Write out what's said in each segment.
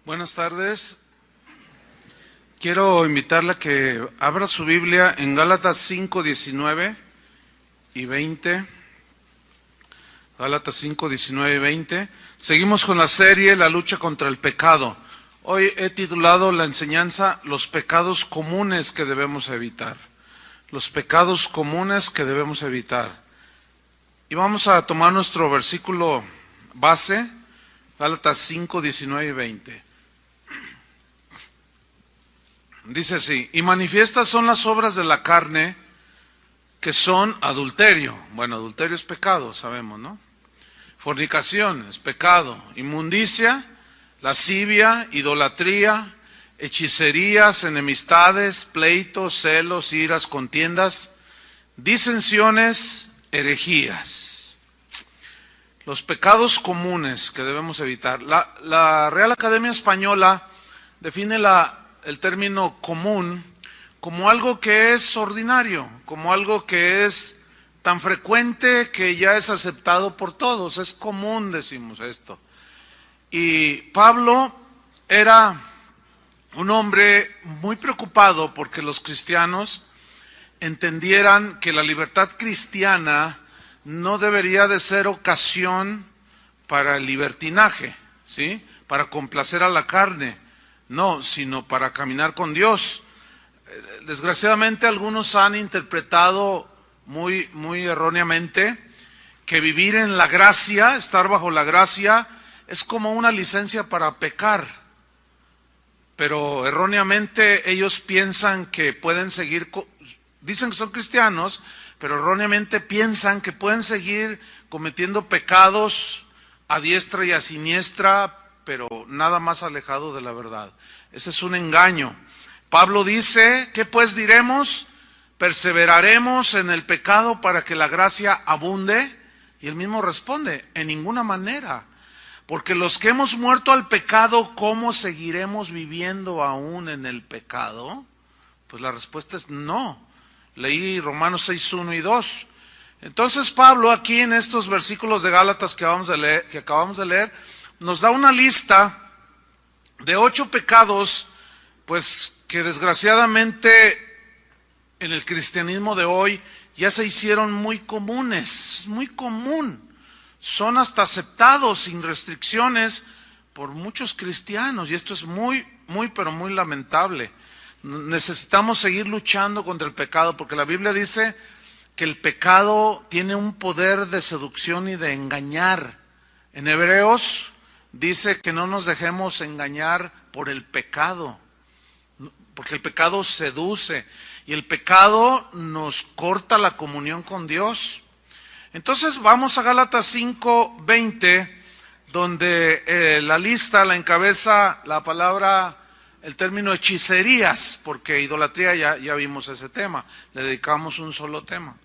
Buenas tardes. Quiero invitarla a que abra su Biblia en Gálatas 5, 19 y 20. Gálatas 5, 19 y 20. Seguimos con la serie La lucha contra el pecado. Hoy he titulado la enseñanza Los pecados comunes que debemos evitar. Los pecados comunes que debemos evitar. Y vamos a tomar nuestro versículo base, Gálatas 5, 19 y 20. Dice así: y manifiestas son las obras de la carne, que son adulterio. Bueno, adulterio es pecado, sabemos, ¿no? Fornicación es pecado. Inmundicia, lascivia, idolatría, hechicerías, enemistades, pleitos, celos, iras, contiendas, disensiones, herejías. Los pecados comunes que debemos evitar. La Real Academia Española define el término común como algo que es ordinario, como algo que es tan frecuente que ya es aceptado por todos. Es común, decimos esto. Y Pablo era un hombre muy preocupado porque los cristianos entendieran que la libertad cristiana no debería de ser ocasión para el libertinaje, ¿sí? Para complacer a la carne. No, sino para caminar con Dios. Desgraciadamente algunos han interpretado muy erróneamente que vivir en la gracia, estar bajo la gracia, es como una licencia para pecar. Pero erróneamente ellos piensan que pueden seguir, dicen que son cristianos, pero erróneamente piensan que pueden seguir cometiendo pecados a diestra y a siniestra, pero nada más alejado de la verdad. Ese es un engaño. Pablo dice: ¿qué pues diremos? ¿Perseveraremos en el pecado para que la gracia abunde? Y él mismo responde: en ninguna manera. Porque los que hemos muerto al pecado, ¿cómo seguiremos viviendo aún en el pecado? Pues la respuesta es no. Leí Romanos 6, 1 y 2. Entonces Pablo aquí en estos versículos de Gálatas que acabamos de leer, nos da una lista de 8 pecados, pues que desgraciadamente en el cristianismo de hoy ya se hicieron muy comunes, muy común. Son hasta aceptados sin restricciones por muchos cristianos, y esto es muy lamentable. Necesitamos seguir luchando contra el pecado, porque la Biblia dice que el pecado tiene un poder de seducción y de engañar. En Hebreos dice que no nos dejemos engañar por el pecado, porque el pecado seduce y el pecado nos corta la comunión con Dios. Entonces vamos a Gálatas 5, 20, donde la lista la encabeza la palabra, el término hechicerías, porque idolatría ya vimos ese tema, le dedicamos un solo tema.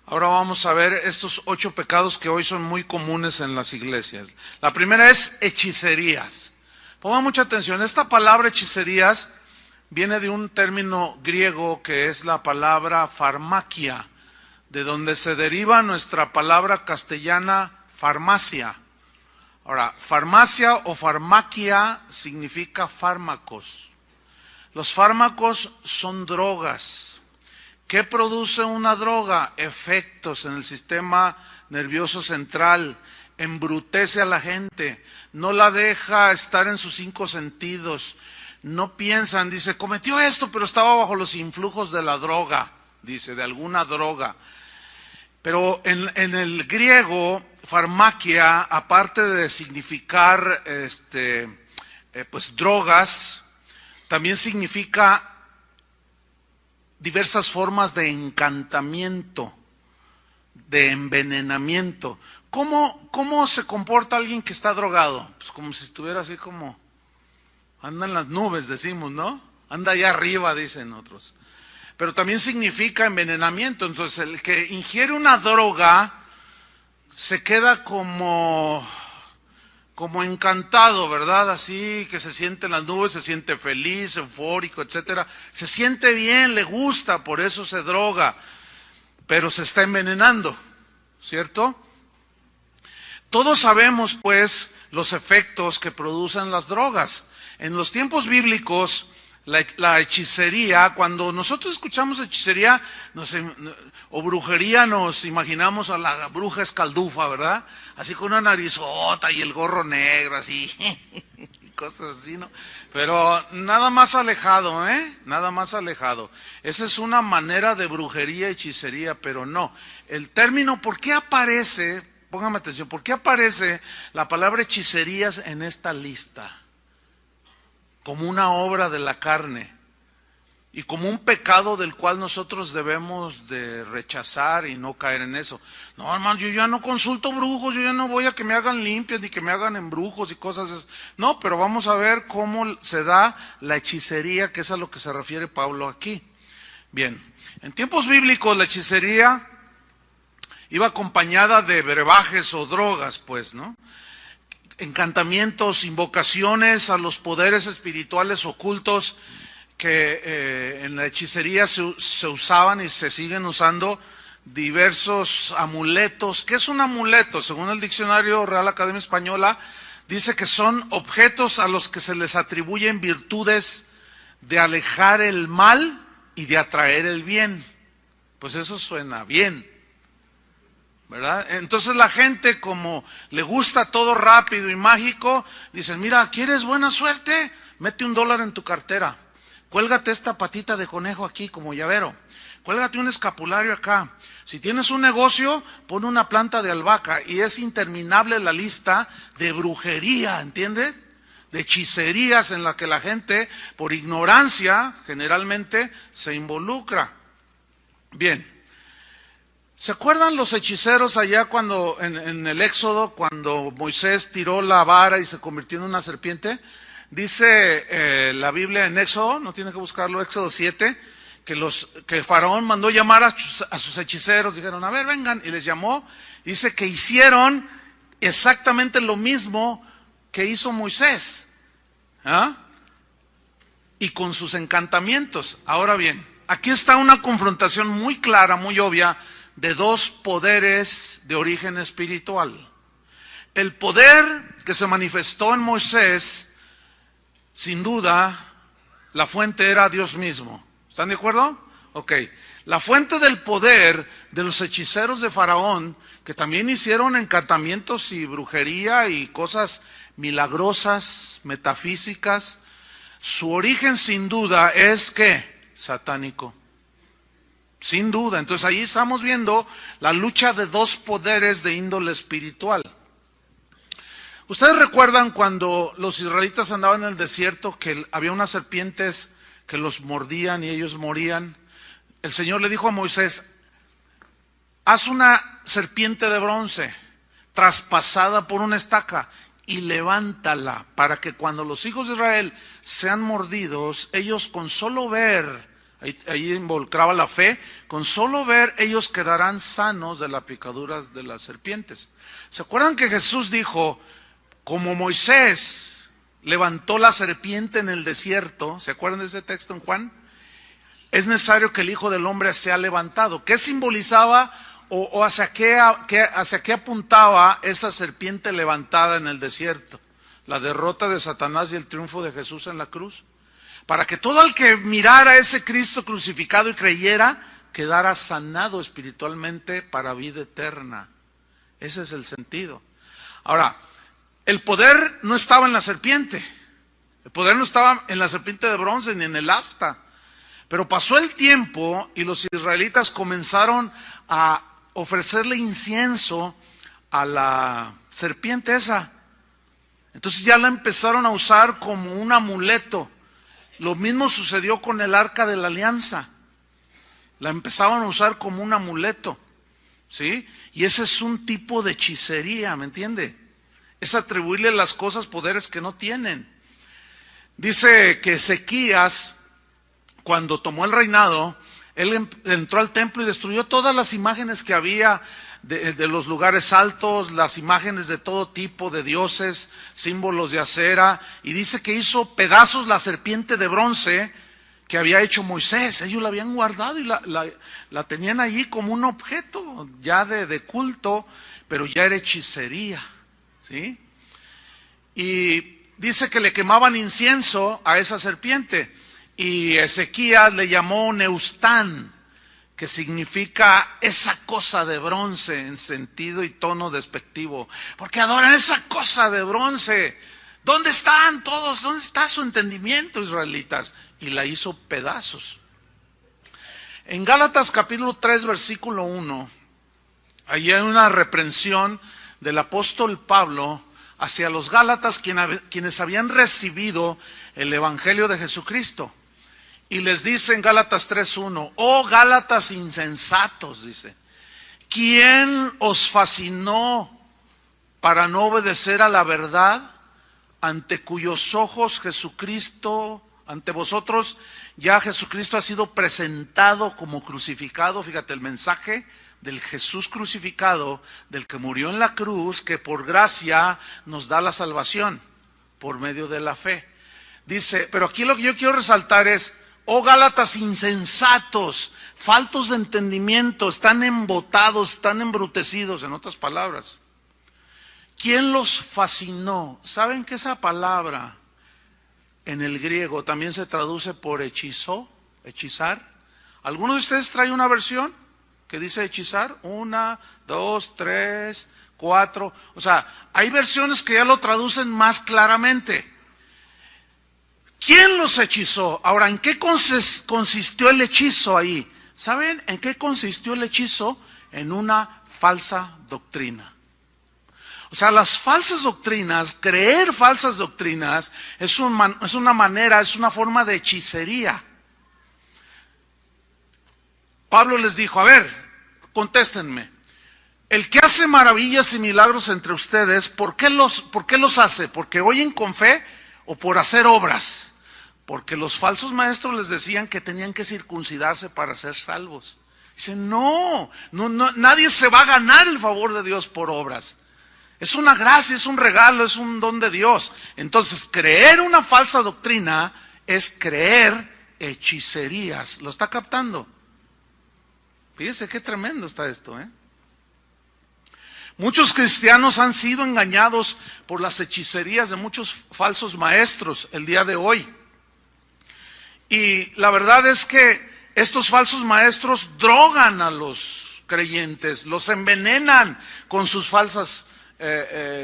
Ahora vamos a ver estos 8 pecados que hoy son muy comunes en las iglesias. La primera es hechicerías. Pongan mucha atención, esta palabra hechicerías viene de un término griego que es la palabra farmakia, de donde se deriva nuestra palabra castellana farmacia. Ahora, farmacia o farmaquia significa fármacos. Los fármacos son drogas. ¿Qué produce una droga? Efectos en el sistema nervioso central, embrutece a la gente, no la deja estar en sus 5 sentidos, no piensan, dice, cometió esto, pero estaba bajo los influjos de la droga, dice, de alguna droga. Pero en el griego, farmaquia, aparte de significar pues drogas, también significa diversas formas de encantamiento, de envenenamiento. ¿Cómo se comporta alguien que está drogado? Pues como si estuviera así como, anda en las nubes, decimos, ¿no? Anda allá arriba, dicen otros. Pero también significa envenenamiento. Entonces el que ingiere una droga se queda como encantado, ¿verdad? Así que se siente en las nubes, se siente feliz, eufórico, etcétera. Se siente bien, le gusta, por eso se droga, pero se está envenenando, ¿cierto? Todos sabemos, pues, los efectos que producen las drogas. En los tiempos bíblicos, la hechicería, cuando nosotros escuchamos hechicería o brujería, nos imaginamos a la bruja escaldufa, ¿verdad? Así con una narizota y el gorro negro, así, y cosas así, ¿no? Pero nada más alejado, nada más alejado. Esa es una manera de brujería, hechicería, pero no. El término, ¿por qué aparece, póngame atención, por qué aparece la palabra hechicerías en esta lista? Como una obra de la carne y como un pecado del cual nosotros debemos de rechazar y no caer en eso. No, hermano, yo ya no consulto brujos, yo ya no voy a que me hagan limpias ni que me hagan embrujos y cosas así. No, pero vamos a ver cómo se da la hechicería, que es a lo que se refiere Pablo aquí. Bien, en tiempos bíblicos la hechicería iba acompañada de brebajes o drogas, pues, ¿no? Encantamientos, invocaciones a los poderes espirituales ocultos que en la hechicería se usaban y se siguen usando diversos amuletos. ¿Qué es un amuleto? Según el Diccionario Real Academia Española, dice que son objetos a los que se les atribuyen virtudes de alejar el mal y de atraer el bien. Pues eso suena bien, ¿verdad? Entonces la gente, como le gusta todo rápido y mágico, dicen, mira, ¿quieres buena suerte? Mete $1 en tu cartera, cuélgate esta patita de conejo aquí como llavero, cuélgate un escapulario acá. Si tienes un negocio, pon una planta de albahaca, y es interminable la lista de brujería, ¿entiende? De hechicerías en la que la gente, por ignorancia, generalmente se involucra. Bien. ¿Se acuerdan los hechiceros allá cuando, en el Éxodo, cuando Moisés tiró la vara y se convirtió en una serpiente? Dice la Biblia en Éxodo, no tiene que buscarlo, Éxodo 7, que Faraón mandó llamar a sus hechiceros, dijeron, a ver, vengan, y les llamó. Dice que hicieron exactamente lo mismo que hizo Moisés, ¿ah? Y con sus encantamientos. Ahora bien, aquí está una confrontación muy clara, muy obvia, de dos poderes de origen espiritual. El poder que se manifestó en Moisés, sin duda, la fuente era Dios mismo. ¿Están de acuerdo? Ok. La fuente del poder de los hechiceros de Faraón, que también hicieron encantamientos y brujería y cosas milagrosas, metafísicas, su origen sin duda es ¿qué? Satánico. Sin duda. Entonces ahí estamos viendo la lucha de dos poderes de índole espiritual. Ustedes recuerdan cuando los israelitas andaban en el desierto que había unas serpientes que los mordían y ellos morían. El Señor le dijo a Moisés, haz una serpiente de bronce traspasada por una estaca y levántala para que cuando los hijos de Israel sean mordidos, ellos con solo ver, ahí involucraba la fe, con solo ver ellos quedarán sanos de la picadura de las serpientes. ¿Se acuerdan que Jesús dijo, como Moisés levantó la serpiente en el desierto? ¿Se acuerdan de ese texto en Juan? Es necesario que el Hijo del Hombre sea levantado. ¿Qué simbolizaba o hacia qué apuntaba esa serpiente levantada en el desierto? La derrota de Satanás y el triunfo de Jesús en la cruz. Para que todo el que mirara a ese Cristo crucificado y creyera, quedara sanado espiritualmente para vida eterna. Ese es el sentido. Ahora, el poder no estaba en la serpiente. El poder no estaba en la serpiente de bronce ni en el asta. Pero pasó el tiempo y los israelitas comenzaron a ofrecerle incienso a la serpiente esa. Entonces ya la empezaron a usar como un amuleto. Lo mismo sucedió con el Arca de la Alianza. La empezaban a usar como un amuleto, ¿sí? Y ese es un tipo de hechicería, ¿me entiende? Es atribuirle las cosas poderes que no tienen. Dice que Ezequías, cuando tomó el reinado, él entró al templo y destruyó todas las imágenes que había de los lugares altos, las imágenes de todo tipo de dioses, símbolos de acera, y dice que hizo pedazos la serpiente de bronce que había hecho Moisés. Ellos la habían guardado y la tenían allí como un objeto ya de culto, pero ya era hechicería, ¿sí? y dice que le quemaban incienso a esa serpiente, y Ezequías le llamó Neustán, que significa esa cosa de bronce en sentido y tono despectivo, porque adoran esa cosa de bronce. ¿Dónde están todos? ¿Dónde está su entendimiento, israelitas? Y la hizo pedazos. En Gálatas capítulo 3, versículo 1, ahí hay una reprensión del apóstol Pablo hacia los Gálatas, quienes habían recibido el evangelio de Jesucristo. Y les dice en Gálatas 3:1, oh Gálatas insensatos, dice, ¿quién os fascinó para no obedecer a la verdad, ante cuyos ojos Jesucristo, ante vosotros ya Jesucristo ha sido presentado como crucificado? Fíjate el mensaje del Jesús crucificado, del que murió en la cruz, que por gracia nos da la salvación por medio de la fe. Dice, pero aquí lo que yo quiero resaltar es, oh Gálatas insensatos, faltos de entendimiento, están embotados, están embrutecidos, en otras palabras. ¿Quién los fascinó? ¿Saben que esa palabra en el griego también se traduce por hechizó, hechizar? ¿Alguno de ustedes trae una versión que dice hechizar? 1, 2, 3, 4. O sea, hay versiones que ya lo traducen más claramente. ¿Quién los hechizó? Ahora, ¿en qué consistió el hechizo ahí? ¿Saben en qué consistió el hechizo? En una falsa doctrina. O sea, las falsas doctrinas, creer falsas doctrinas, es una manera, es una forma de hechicería. Pablo les dijo, a ver, contéstenme, el que hace maravillas y milagros entre ustedes, ¿por qué los hace? ¿Porque oyen con fe o por hacer obras? Porque los falsos maestros les decían que tenían que circuncidarse para ser salvos. Dicen, no, nadie se va a ganar el favor de Dios por obras. Es una gracia, es un regalo, es un don de Dios. Entonces, creer una falsa doctrina es creer hechicerías. ¿Lo está captando? Fíjese qué tremendo está esto, ¿eh? Muchos cristianos han sido engañados por las hechicerías de muchos falsos maestros el día de hoy. Y la verdad es que estos falsos maestros drogan a los creyentes, los envenenan con sus falsas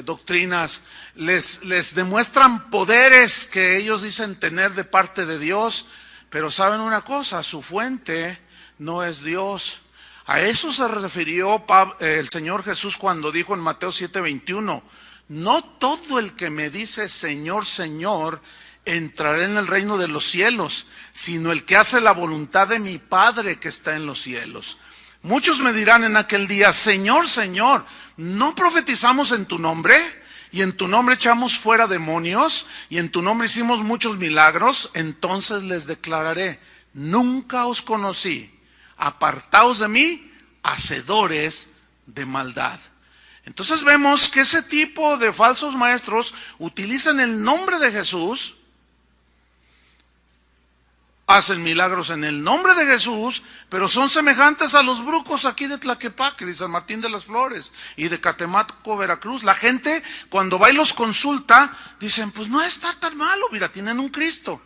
doctrinas, les demuestran poderes que ellos dicen tener de parte de Dios, pero saben una cosa, su fuente no es Dios. A eso se refirió el Señor Jesús cuando dijo en Mateo 7:21, no todo el que me dice Señor, Señor, entraré en el reino de los cielos, sino el que hace la voluntad de mi Padre que está en los cielos. Muchos me dirán en aquel día, Señor, Señor, ¿no profetizamos en tu nombre? Y en tu nombre echamos fuera demonios, y en tu nombre hicimos muchos milagros. Entonces les declararé, nunca os conocí, apartaos de mí, hacedores de maldad. Entonces vemos que ese tipo de falsos maestros utilizan el nombre de Jesús, hacen milagros en el nombre de Jesús, pero son semejantes a los brucos aquí de Tlaquepaque, de San Martín de las Flores y de Catemaco, Veracruz. La gente cuando va y los consulta, dicen, pues no está tan malo, mira, tienen un Cristo.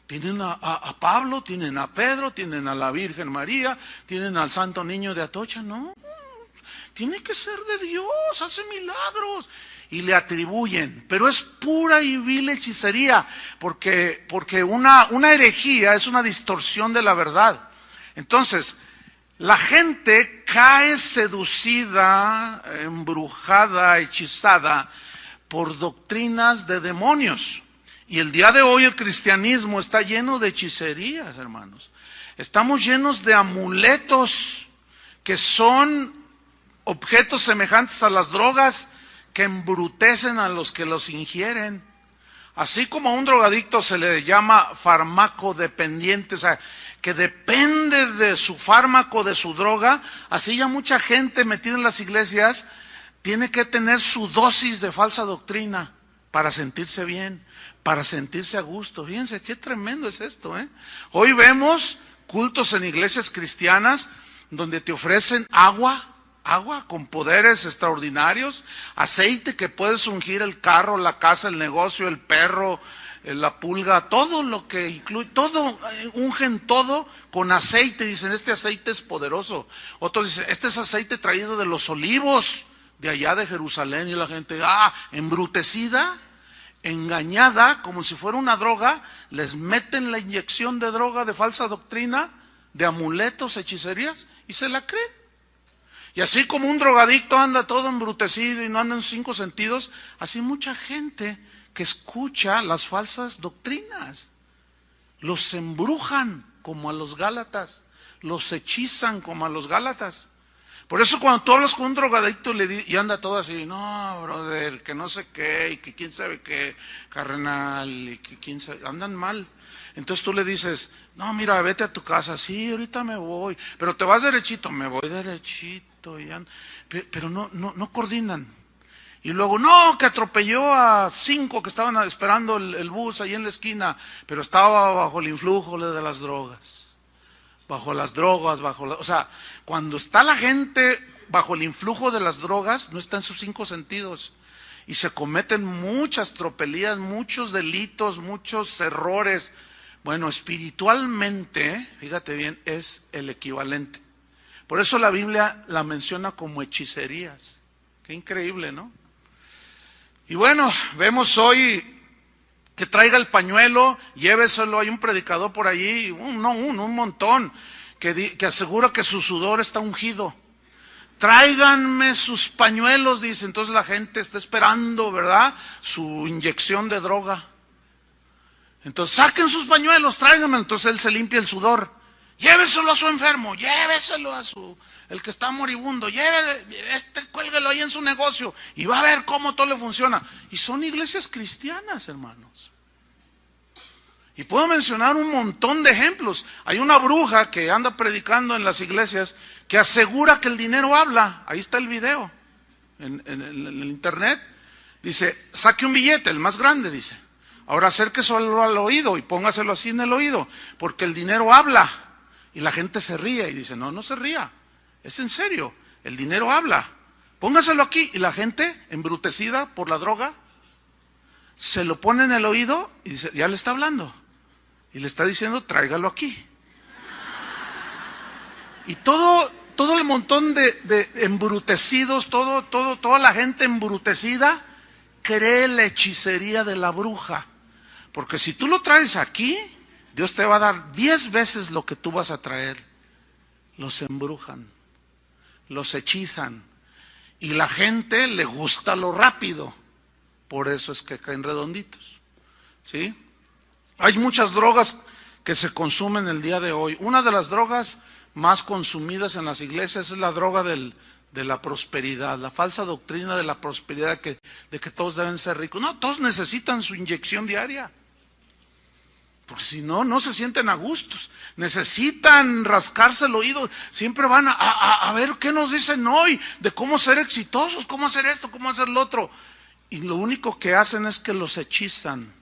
Tienen a Pablo, tienen a Pedro, tienen a la Virgen María, tienen al Santo Niño de Atocha. No, tiene que ser de Dios, hace milagros. Y le atribuyen, pero es pura y vil hechicería, porque una herejía es una distorsión de la verdad. Entonces, la gente cae seducida, embrujada, hechizada por doctrinas de demonios. Y el día de hoy el cristianismo está lleno de hechicerías, hermanos. Estamos llenos de amuletos que son objetos semejantes a las drogas que embrutecen a los que los ingieren. Así como a un drogadicto se le llama farmacodependiente, o sea, que depende de su fármaco, de su droga, así ya mucha gente metida en las iglesias tiene que tener su dosis de falsa doctrina para sentirse bien, para sentirse a gusto. Fíjense qué tremendo es esto, ¿eh? Hoy vemos cultos en iglesias cristianas donde te ofrecen agua agua con poderes extraordinarios, aceite que puedes ungir el carro, la casa, el negocio, el perro, la pulga, todo lo que incluye, todo, ungen todo con aceite. Dicen, este aceite es poderoso. Otros dicen, este es aceite traído de los olivos de allá de Jerusalén. Y la gente, embrutecida, engañada, como si fuera una droga, les meten la inyección de droga, de falsa doctrina, de amuletos, hechicerías, y se la creen. Y así como un drogadicto anda todo embrutecido y no anda en sus 5 sentidos, así mucha gente que escucha las falsas doctrinas. Los embrujan como a los Gálatas, los hechizan como a los Gálatas. Por eso cuando tú hablas con un drogadicto y anda todo así, no, brother, que no sé qué, y que quién sabe qué, carnal, y que quién sabe, andan mal. Entonces tú le dices, no, mira, vete a tu casa, sí, ahorita me voy, pero te vas derechito, me voy derechito, pero no coordinan. Y luego, no, que atropelló a 5 que estaban esperando el bus ahí en la esquina, pero estaba bajo el influjo de las drogas. Bajo las drogas, o sea, cuando está la gente bajo el influjo de las drogas, no está en sus 5 sentidos. Y se cometen muchas tropelías, muchos delitos, muchos errores. Bueno, espiritualmente, fíjate bien, es el equivalente. Por eso la Biblia la menciona como hechicerías. Qué increíble, ¿no? Y bueno, vemos hoy que traiga el pañuelo, lléveselo, hay un predicador por allí, un montón, que asegura que su sudor está ungido. Tráiganme sus pañuelos, dice. Entonces la gente está esperando, ¿verdad?, su inyección de droga. Entonces saquen sus pañuelos, tráiganme. Entonces él se limpia el sudor. Lléveselo a su enfermo, lléveselo a el que está moribundo, cuélguelo ahí en su negocio y va a ver cómo todo le funciona. Y son iglesias cristianas, hermanos. Y puedo mencionar un montón de ejemplos. Hay una bruja que anda predicando en las iglesias que asegura que el dinero habla. Ahí está el video en el internet. Dice, saque un billete, el más grande, dice. Ahora acérqueselo al oído y póngaselo así en el oído, porque el dinero habla. Y la gente se ríe y dice, no se ría, es en serio, el dinero habla. Póngaselo aquí. Y la gente, embrutecida por la droga, se lo pone en el oído y dice, ya le está hablando. Y le está diciendo, tráigalo aquí. Y todo el montón de embrutecidos, toda la gente embrutecida cree la hechicería de la bruja. Porque si tú lo traes aquí, Dios te va a dar 10 veces lo que tú vas a traer. Los embrujan, los hechizan. Y la gente le gusta lo rápido. Por eso es que caen redonditos. ¿Sí? Hay muchas drogas que se consumen el día de hoy. Una de las drogas más consumidas en las iglesias es la droga de la prosperidad, la falsa doctrina de la prosperidad, de que todos deben ser ricos. No, todos necesitan su inyección diaria. Porque si no, no se sienten a gustos. Necesitan rascarse el oído. Siempre van a ver qué nos dicen hoy de cómo ser exitosos, cómo hacer esto, cómo hacer lo otro. Y lo único que hacen es que los hechizan.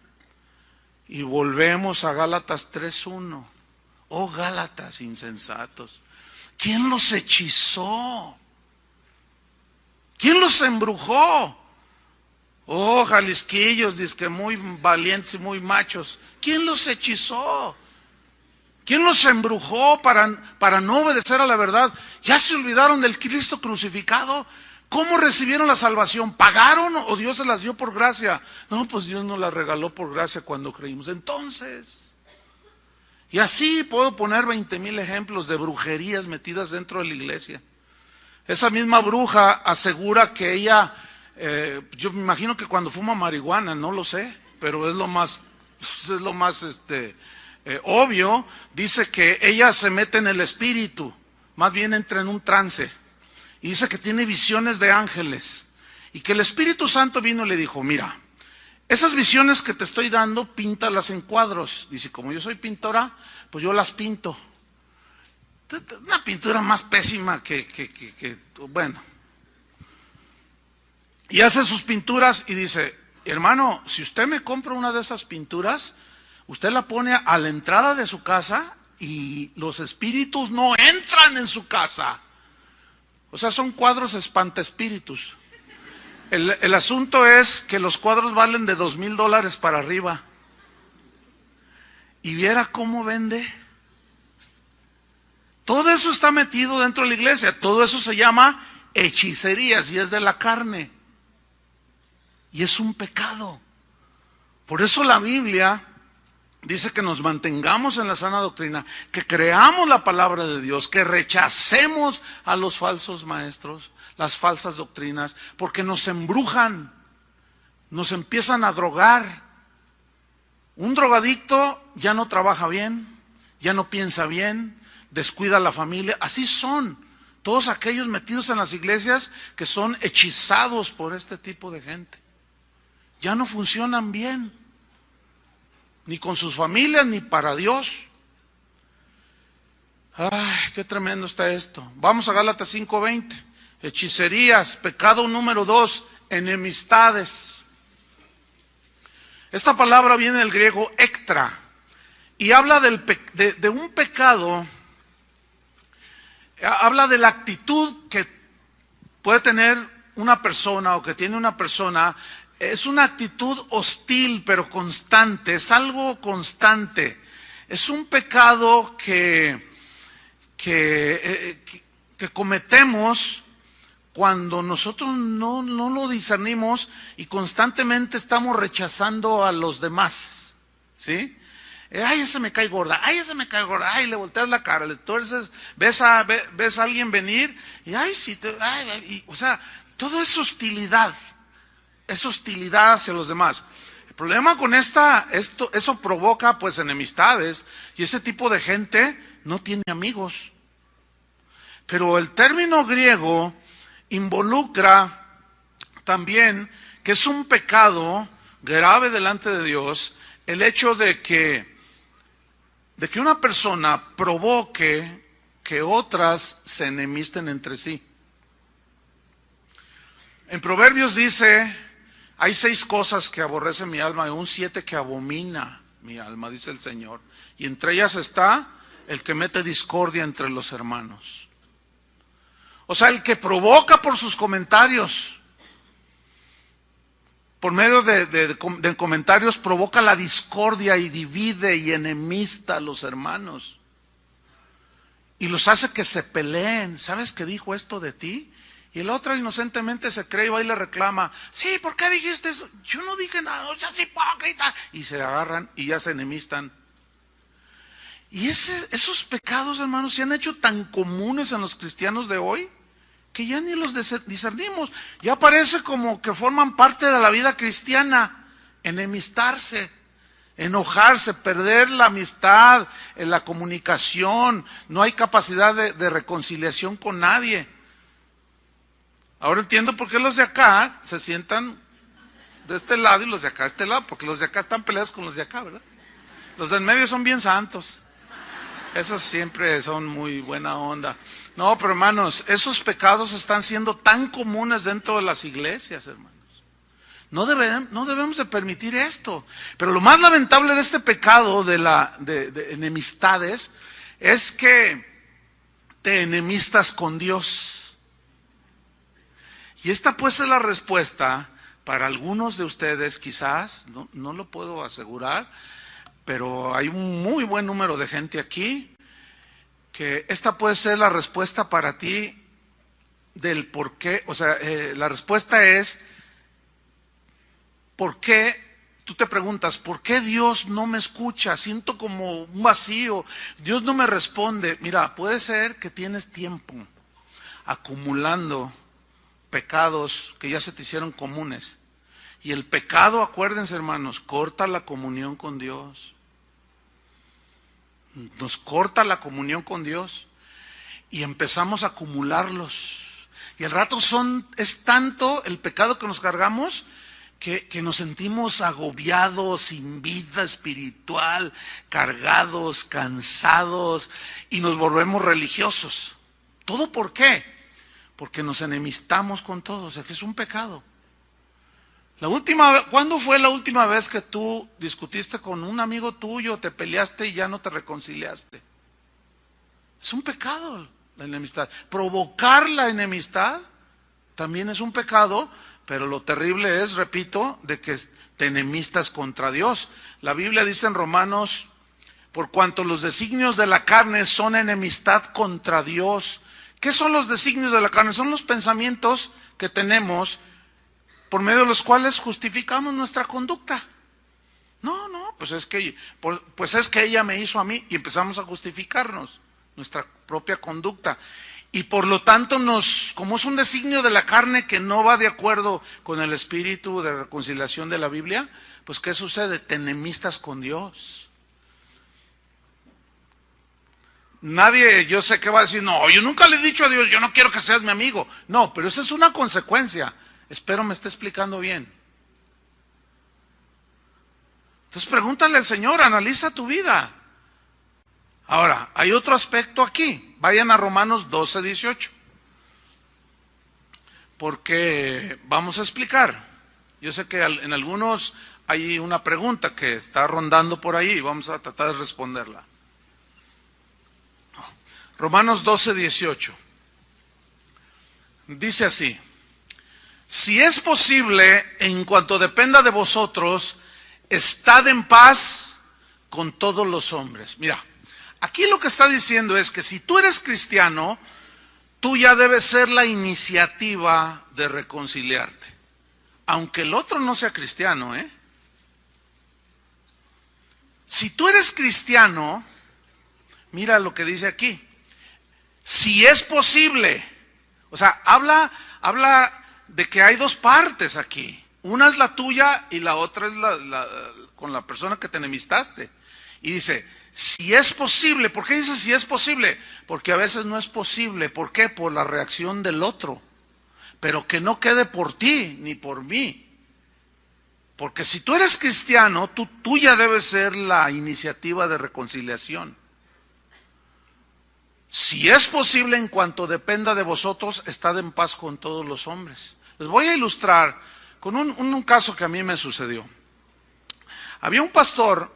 Y volvemos a Gálatas 3:1. Oh, Gálatas insensatos. ¿Quién los hechizó? ¿Quién los embrujó? Oh, jalisquillos, dizque muy valientes y muy machos. ¿Quién los hechizó? ¿Quién los embrujó para no obedecer a la verdad? ¿Ya se olvidaron del Cristo crucificado? ¿Cómo recibieron la salvación? ¿Pagaron o Dios se las dio por gracia? No, pues Dios nos las regaló por gracia cuando creímos. Entonces, y así puedo poner 20,000 ejemplos de brujerías metidas dentro de la iglesia. Esa misma bruja asegura que ella, yo me imagino que cuando fuma marihuana, no lo sé, pero es lo más obvio, dice que ella se mete en el espíritu, más bien entra en un trance, y dice que tiene visiones de ángeles, y que el Espíritu Santo vino y le dijo, mira, esas visiones que te estoy dando, píntalas en cuadros. Dice, como yo soy pintora, pues yo las pinto. Una pintura más pésima que bueno. Y hace sus pinturas y dice, hermano, si usted me compra una de esas pinturas, usted la pone a la entrada de su casa y los espíritus no entran en su casa. O sea, son cuadros espantaespíritus. El asunto es que los cuadros valen de $2,000 para arriba. Y viera cómo vende. Todo eso está metido dentro de la iglesia. Todo eso se llama hechicerías y es de la carne. Y es un pecado. Por eso la Biblia dice que nos mantengamos en la sana doctrina, que creamos la palabra de Dios, que rechacemos a los falsos maestros, las falsas doctrinas, porque nos embrujan, nos empiezan a drogar. Un drogadicto ya no trabaja bien, ya no piensa bien, descuida a la familia. Así son todos aquellos metidos en las iglesias que son hechizados por este tipo de gente. Ya no funcionan bien, ni con sus familias, ni para Dios. Ay, qué tremendo está esto. Vamos a Gálatas 5:20. Hechicerías, pecado número 2, enemistades. Esta palabra viene del griego ektra y habla de un pecado, habla de la actitud que puede tener una persona o que tiene una persona. Es una actitud hostil pero constante, es algo constante. Es un pecado que cometemos cuando nosotros no lo discernimos y constantemente estamos rechazando a los demás, ¿sí? Ay, ese me cae gorda, ay, ese me cae gorda, ay, le volteas la cara, entonces ves a alguien venir y ay, sí, o sea, todo es hostilidad hacia los demás. El problema con eso provoca pues enemistades y ese tipo de gente no tiene amigos. Pero el término griego involucra también que es un pecado grave delante de Dios el hecho de que una persona provoque que otras se enemisten entre sí. En Proverbios dice, hay 6 cosas que aborrece mi alma y un 7 que abomina mi alma, dice el Señor. Y entre ellas está el que mete discordia entre los hermanos. O sea, el que provoca por sus comentarios, por medio de comentarios, provoca la discordia y divide y enemista a los hermanos. Y los hace que se peleen. ¿Sabes que dijo esto de ti? Y el otro inocentemente se cree y va y le reclama. Sí, ¿por qué dijiste eso? Yo no dije nada, o sea, es hipócrita. Y se agarran y ya se enemistan. Y esos pecados, hermanos, se han hecho tan comunes en los cristianos de hoy que ya ni los discernimos. Ya parece como que forman parte de la vida cristiana. Enemistarse, enojarse, perder la amistad, la comunicación. No hay capacidad de reconciliación con nadie. Ahora entiendo por qué los de acá se sientan de este lado y los de acá de este lado, porque los de acá están peleados con los de acá, ¿verdad? Los del medio son bien santos. Esos siempre son muy buena onda. No, pero hermanos, esos pecados están siendo tan comunes dentro de las iglesias, hermanos. No debemos de permitir esto. Pero lo más lamentable de este pecado de enemistades es que te enemistas con Dios. Y esta pues es la respuesta para algunos de ustedes, quizás, no lo puedo asegurar, pero hay un muy buen número de gente aquí, que esta puede ser la respuesta para ti del por qué. O sea, la respuesta es, ¿por qué? Tú te preguntas, ¿por qué Dios no me escucha? Siento como un vacío, Dios no me responde. Mira, puede ser que tienes tiempo acumulando pecados que ya se te hicieron comunes. Y el pecado, acuérdense hermanos, corta la comunión con Dios. Nos corta la comunión con Dios y empezamos a acumularlos. Y al rato es tanto el pecado que nos cargamos que nos sentimos agobiados, sin vida espiritual, cargados, cansados y nos volvemos religiosos. ¿Todo por qué? Porque nos enemistamos con todos, es que es un pecado. ¿Cuándo fue la última vez que tú discutiste con un amigo tuyo, te peleaste y ya no te reconciliaste? Es un pecado. la enemistad. Provocar la enemistad también es un pecado, pero lo terrible es, repito, de que te enemistas contra Dios. La Biblia dice en Romanos, por cuanto los designios de la carne son enemistad contra Dios. ¿Qué son los designios de la carne? Son los pensamientos que tenemos por medio de los cuales justificamos nuestra conducta. No, pues es que ella me hizo a mí, y empezamos a justificarnos nuestra propia conducta. Y por lo tanto como es un designio de la carne que no va de acuerdo con el espíritu de reconciliación de la Biblia, pues ¿qué sucede? Te enemistas con Dios. Nadie, yo sé que va a decir, no, yo nunca le he dicho a Dios, yo no quiero que seas mi amigo. No, pero esa es una consecuencia. Espero me esté explicando bien. Entonces pregúntale al Señor, analiza tu vida. Ahora, hay otro aspecto aquí. Vayan a Romanos 12:18. Porque vamos a explicar. Yo sé que en algunos hay una pregunta que está rondando por ahí y vamos a tratar de responderla. Romanos 12:18. Dice así: si es posible, en cuanto dependa de vosotros, estad en paz con todos los hombres. Mira, aquí lo que está diciendo es que si tú eres cristiano, tú ya debes ser la iniciativa de reconciliarte. Aunque el otro no sea cristiano, ¿eh? Si tú eres cristiano, mira lo que dice aquí. Si es posible, o sea, habla de que hay dos partes aquí. Una es la tuya y la otra es con la persona que te enemistaste. Y dice, si es posible. ¿Por qué dice si es posible? Porque a veces no es posible. ¿Por qué? Por la reacción del otro. Pero que no quede por ti ni por mí. Porque si tú eres cristiano, tú ya debes ser la iniciativa de reconciliación. Si es posible, en cuanto dependa de vosotros, estad en paz con todos los hombres. Les voy a ilustrar con un caso que a mí me sucedió. Había un pastor,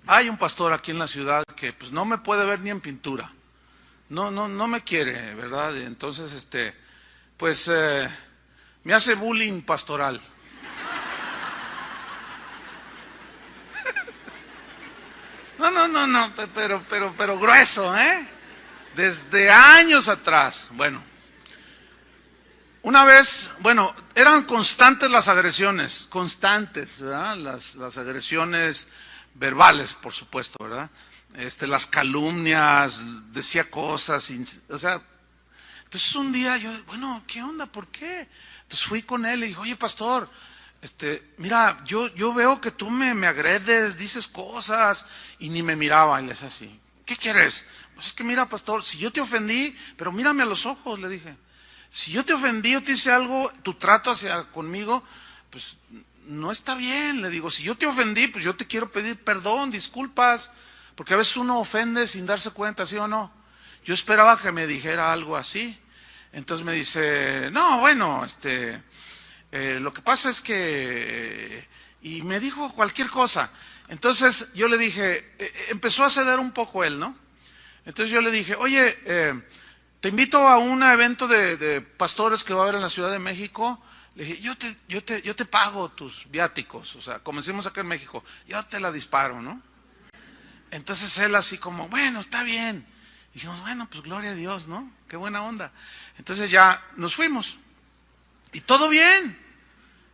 hay un pastor aquí en la ciudad que pues no me puede ver ni en pintura. No me quiere, ¿verdad? Entonces, me hace bullying pastoral. No, pero grueso, ¿eh? Desde años atrás. Bueno, una vez, eran constantes las agresiones, constantes, ¿verdad? Las agresiones verbales, por supuesto, ¿verdad? Las calumnias, decía cosas, o sea, entonces un día yo, ¿qué onda? ¿Por qué? Entonces fui con él y dije, oye, pastor, mira, yo veo que tú me agredes, dices cosas, y ni me miraba, y le decía así, ¿qué quieres? Pues es que mira, pastor, si yo te ofendí, pero mírame a los ojos, le dije, si yo te ofendí, yo te hice algo, tu trato conmigo, pues no está bien, le digo, si yo te ofendí, pues yo te quiero pedir perdón, disculpas, porque a veces uno ofende sin darse cuenta, ¿sí o no? Yo esperaba que me dijera algo así, entonces me dice, no, lo que pasa es que, y me dijo cualquier cosa. Entonces yo le dije, empezó a ceder un poco él, ¿no? Entonces yo le dije, oye, te invito a un evento de pastores que va a haber en la Ciudad de México. Le dije, yo te pago tus viáticos, o sea, como decimos acá en México, yo te la disparo, ¿no? Entonces él así como, bueno, está bien. Y dijimos, pues gloria a Dios, ¿no? Qué buena onda. Entonces ya nos fuimos. Y todo bien.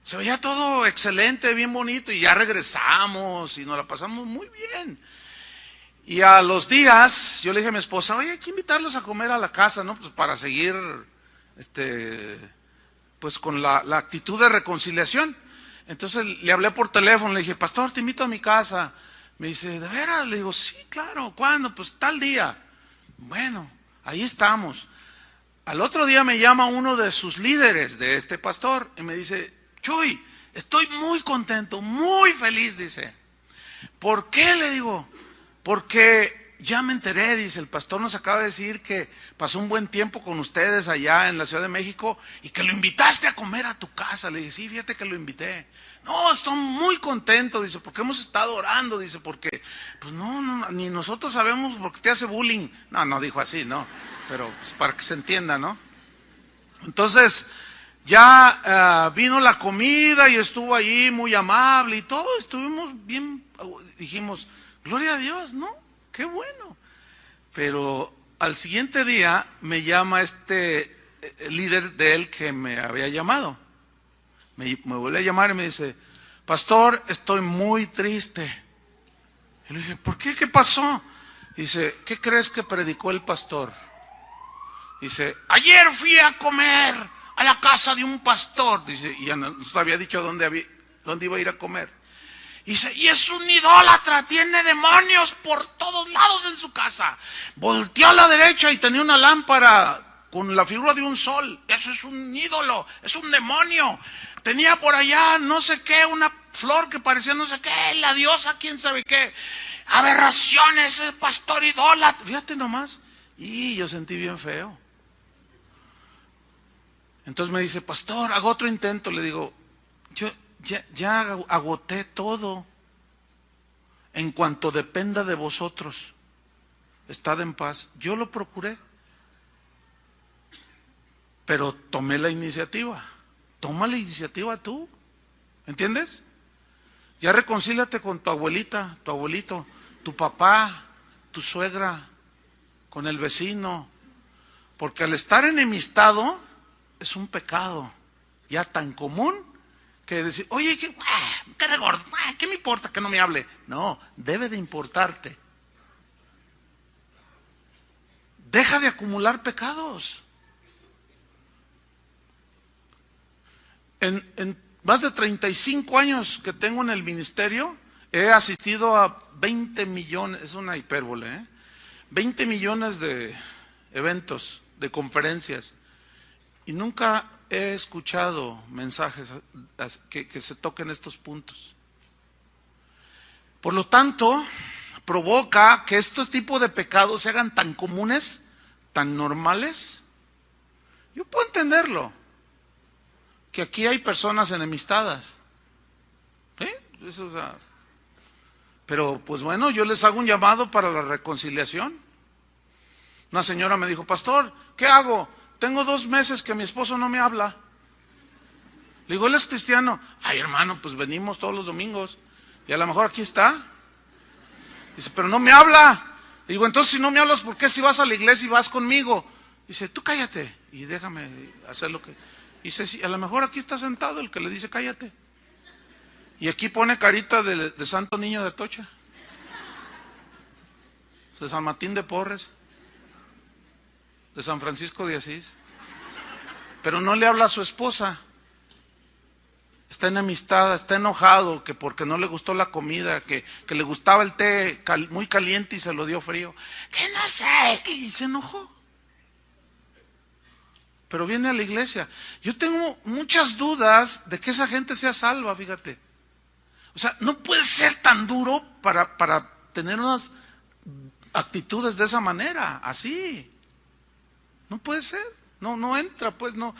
Se veía todo excelente, bien bonito, y ya regresamos y nos la pasamos muy bien. Y a los días, yo le dije a mi esposa, oye, hay que invitarlos a comer a la casa, ¿no? Pues para seguir, pues con la actitud de reconciliación. Entonces le hablé por teléfono, le dije, pastor, te invito a mi casa. Me dice, ¿de veras? Le digo, sí, claro, ¿cuándo? Pues tal día. Bueno, ahí estamos. Al otro día me llama uno de sus líderes de este pastor y me dice, Chuy, estoy muy contento, muy feliz, dice. ¿Por qué? Le digo, porque ya me enteré, dice, el pastor nos acaba de decir que pasó un buen tiempo con ustedes allá en la Ciudad de México y que lo invitaste a comer a tu casa. Le dije, sí, fíjate que lo invité. No, estoy muy contento, dice, porque hemos estado orando, dice, porque, pues no, ni nosotros sabemos por qué te hace bullying. No dijo así, no, pero pues, para que se entienda, ¿no? Entonces, ya vino la comida y estuvo ahí muy amable y todo, estuvimos bien, dijimos, gloria a Dios, ¿no? Qué bueno. Pero al siguiente día me llama líder de él que me había llamado. Me vuelve a llamar y me dice, pastor, estoy muy triste. Y le dije, ¿por qué? ¿Qué pasó? Dice, ¿qué crees que predicó el pastor? Dice, ayer fui a comer a la casa de un pastor. Dice, y ya nos había dicho dónde iba a ir a comer. Dice, y es un idólatra, tiene demonios por todos lados en su casa. Volteó a la derecha y tenía una lámpara con la figura de un sol. Eso es un ídolo, es un demonio. Tenía por allá no sé qué, una flor que parecía no sé qué, la diosa, quién sabe qué. Aberraciones, el pastor idólatra. Fíjate nomás. Y yo sentí bien feo. Entonces me dice, pastor, hago otro intento. Le digo, yo ya agoté todo. En cuanto dependa de vosotros, estad en paz. Yo lo procuré, pero tomé la iniciativa. Toma la iniciativa tú, ¿entiendes? Ya reconcíliate con tu abuelita, tu abuelito, tu papá, tu suegra, con el vecino, porque al estar enemistado es un pecado ya tan común que decir, oye, ¿qué regordo? ¿Qué me importa que no me hable? No, debe de importarte. Deja de acumular pecados. En más de 35 años que tengo en el ministerio, he asistido a 20 millones, es una hipérbole, 20 millones de eventos, de conferencias, y nunca he escuchado mensajes que se toquen estos puntos. Por lo tanto, provoca que estos tipos de pecados se hagan tan comunes, tan normales. Yo puedo entenderlo, que aquí hay personas enemistadas, ¿sí? Eso, o sea, pero pues bueno, yo les hago un llamado para la reconciliación. Una señora me dijo, pastor, ¿qué hago? Tengo 2 meses que mi esposo no me habla. Le digo, ¿él es cristiano? Ay, hermano, pues venimos todos los domingos y a lo mejor aquí está. Dice, pero no me habla. Le digo, entonces si no me hablas, ¿por qué si vas a la iglesia y vas conmigo? Dice, tú cállate y déjame hacer lo que... Dice, sí, a lo mejor aquí está sentado el que le dice cállate. Y aquí pone carita de Santo Niño de Atocha, de San Martín de Porres, de San Francisco de Asís. Pero no le habla a su esposa. Está enemistada, está enojado, que porque no le gustó la comida, que le gustaba el té muy caliente y se lo dio frío. Que no sé, es que se enojó. Pero viene a la iglesia. Yo tengo muchas dudas de que esa gente sea salva, fíjate. O sea, no puede ser tan duro para tener unas actitudes de esa manera, así. No puede ser, no entra, pues no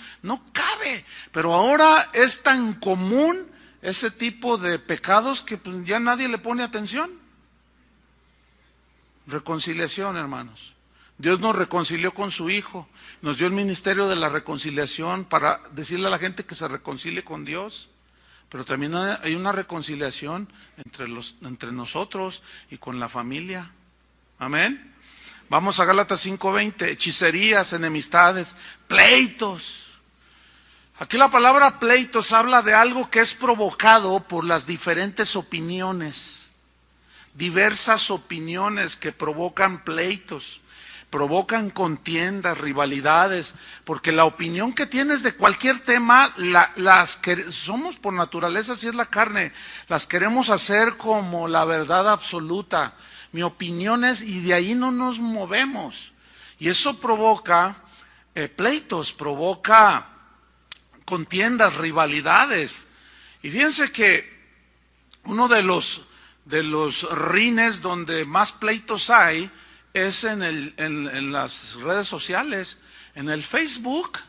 cabe. Pero ahora es tan común ese tipo de pecados que pues ya nadie le pone atención. Reconciliación, hermanos. Dios nos reconcilió con su Hijo, nos dio el ministerio de la reconciliación para decirle a la gente que se reconcilie con Dios, pero también hay una reconciliación entre nosotros y con la familia. Amén. Vamos a Gálatas 5:20, hechicerías, enemistades, pleitos. Aquí la palabra pleitos habla de algo que es provocado por las diferentes opiniones, diversas opiniones que provocan pleitos. Provocan contiendas, rivalidades, porque la opinión que tienes de cualquier tema, las que somos por naturaleza, si es la carne, las queremos hacer como la verdad absoluta. Mi opinión es, y de ahí no nos movemos. Y eso provoca pleitos, provoca contiendas, rivalidades. Y fíjense que uno de los rines donde más pleitos hay es en las redes sociales, en el Facebook.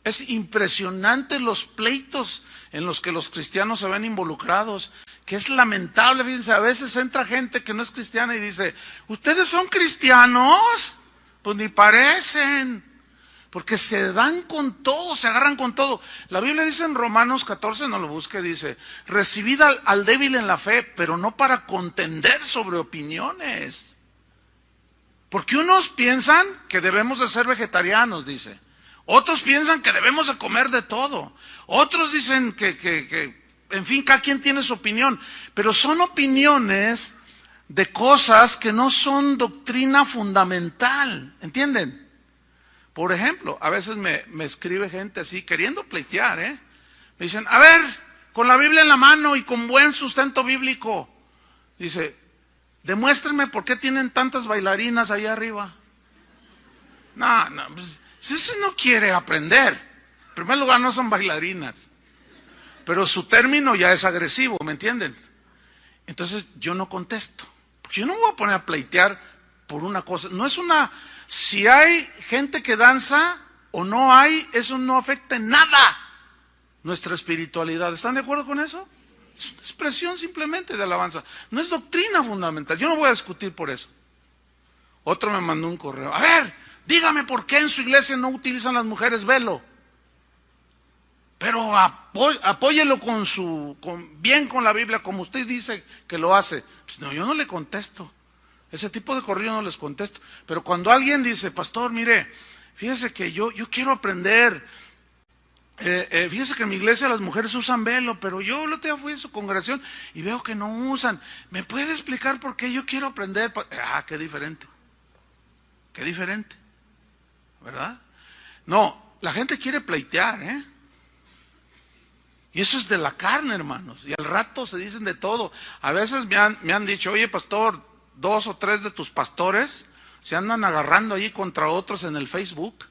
Es impresionante los pleitos en los que los cristianos se ven involucrados, que es lamentable. Fíjense, a veces entra gente que no es cristiana y dice, ¿ustedes son cristianos? Pues ni parecen, porque se dan con todo, se agarran con todo. La Biblia dice en Romanos 14, no lo busque, dice, recibid al débil en la fe, pero no para contender sobre opiniones. Porque unos piensan que debemos de ser vegetarianos, dice. Otros piensan que debemos de comer de todo. Otros dicen que en fin, cada quien tiene su opinión. Pero son opiniones de cosas que no son doctrina fundamental. ¿Entienden? Por ejemplo, a veces me escribe gente así, queriendo pleitear, Me dicen, a ver, con la Biblia en la mano y con buen sustento bíblico. Dice, demuéstrenme por qué tienen tantas bailarinas ahí arriba. No, pues, ese no quiere aprender. En primer lugar, no son bailarinas. Pero su término ya es agresivo, ¿me entienden? Entonces yo no contesto. Porque yo no me voy a poner a pleitear por una cosa. No es una... Si hay gente que danza o no hay, eso no afecta en nada nuestra espiritualidad. ¿Están de acuerdo con eso? Es una expresión simplemente de alabanza. No es doctrina fundamental. Yo no voy a discutir por eso. Otro me mandó un correo. A ver, dígame por qué en su iglesia no utilizan las mujeres velo. Pero apóyelo bien con la Biblia, como usted dice que lo hace. Pues no, yo no le contesto. Ese tipo de correo no les contesto. Pero cuando alguien dice, pastor, mire, fíjese que yo quiero aprender. Fíjese que en mi iglesia las mujeres usan velo, pero yo el otro día fui a su congregación y veo que no usan. ¿Me puede explicar por qué yo quiero aprender? Qué diferente. Qué diferente. ¿Verdad? No, la gente quiere pleitear, Y eso es de la carne, hermanos. Y al rato se dicen de todo. A veces me han dicho, oye, pastor, 2 o 3 de tus pastores se andan agarrando allí contra otros en el Facebook.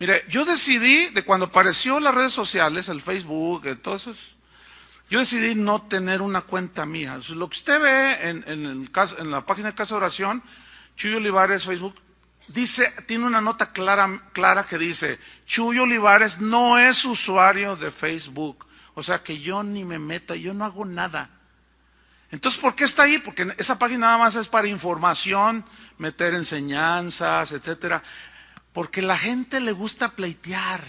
Mire, yo decidí, de cuando apareció las redes sociales, el Facebook, todo eso, yo decidí no tener una cuenta mía. Lo que usted ve en la página de Casa de Oración, Chuy Olivares, Facebook, tiene una nota clara que dice, Chuy Olivares no es usuario de Facebook. O sea que yo ni me meto, yo no hago nada. Entonces, ¿por qué está ahí? Porque esa página nada más es para información, meter enseñanzas, etcétera. Porque la gente le gusta pleitear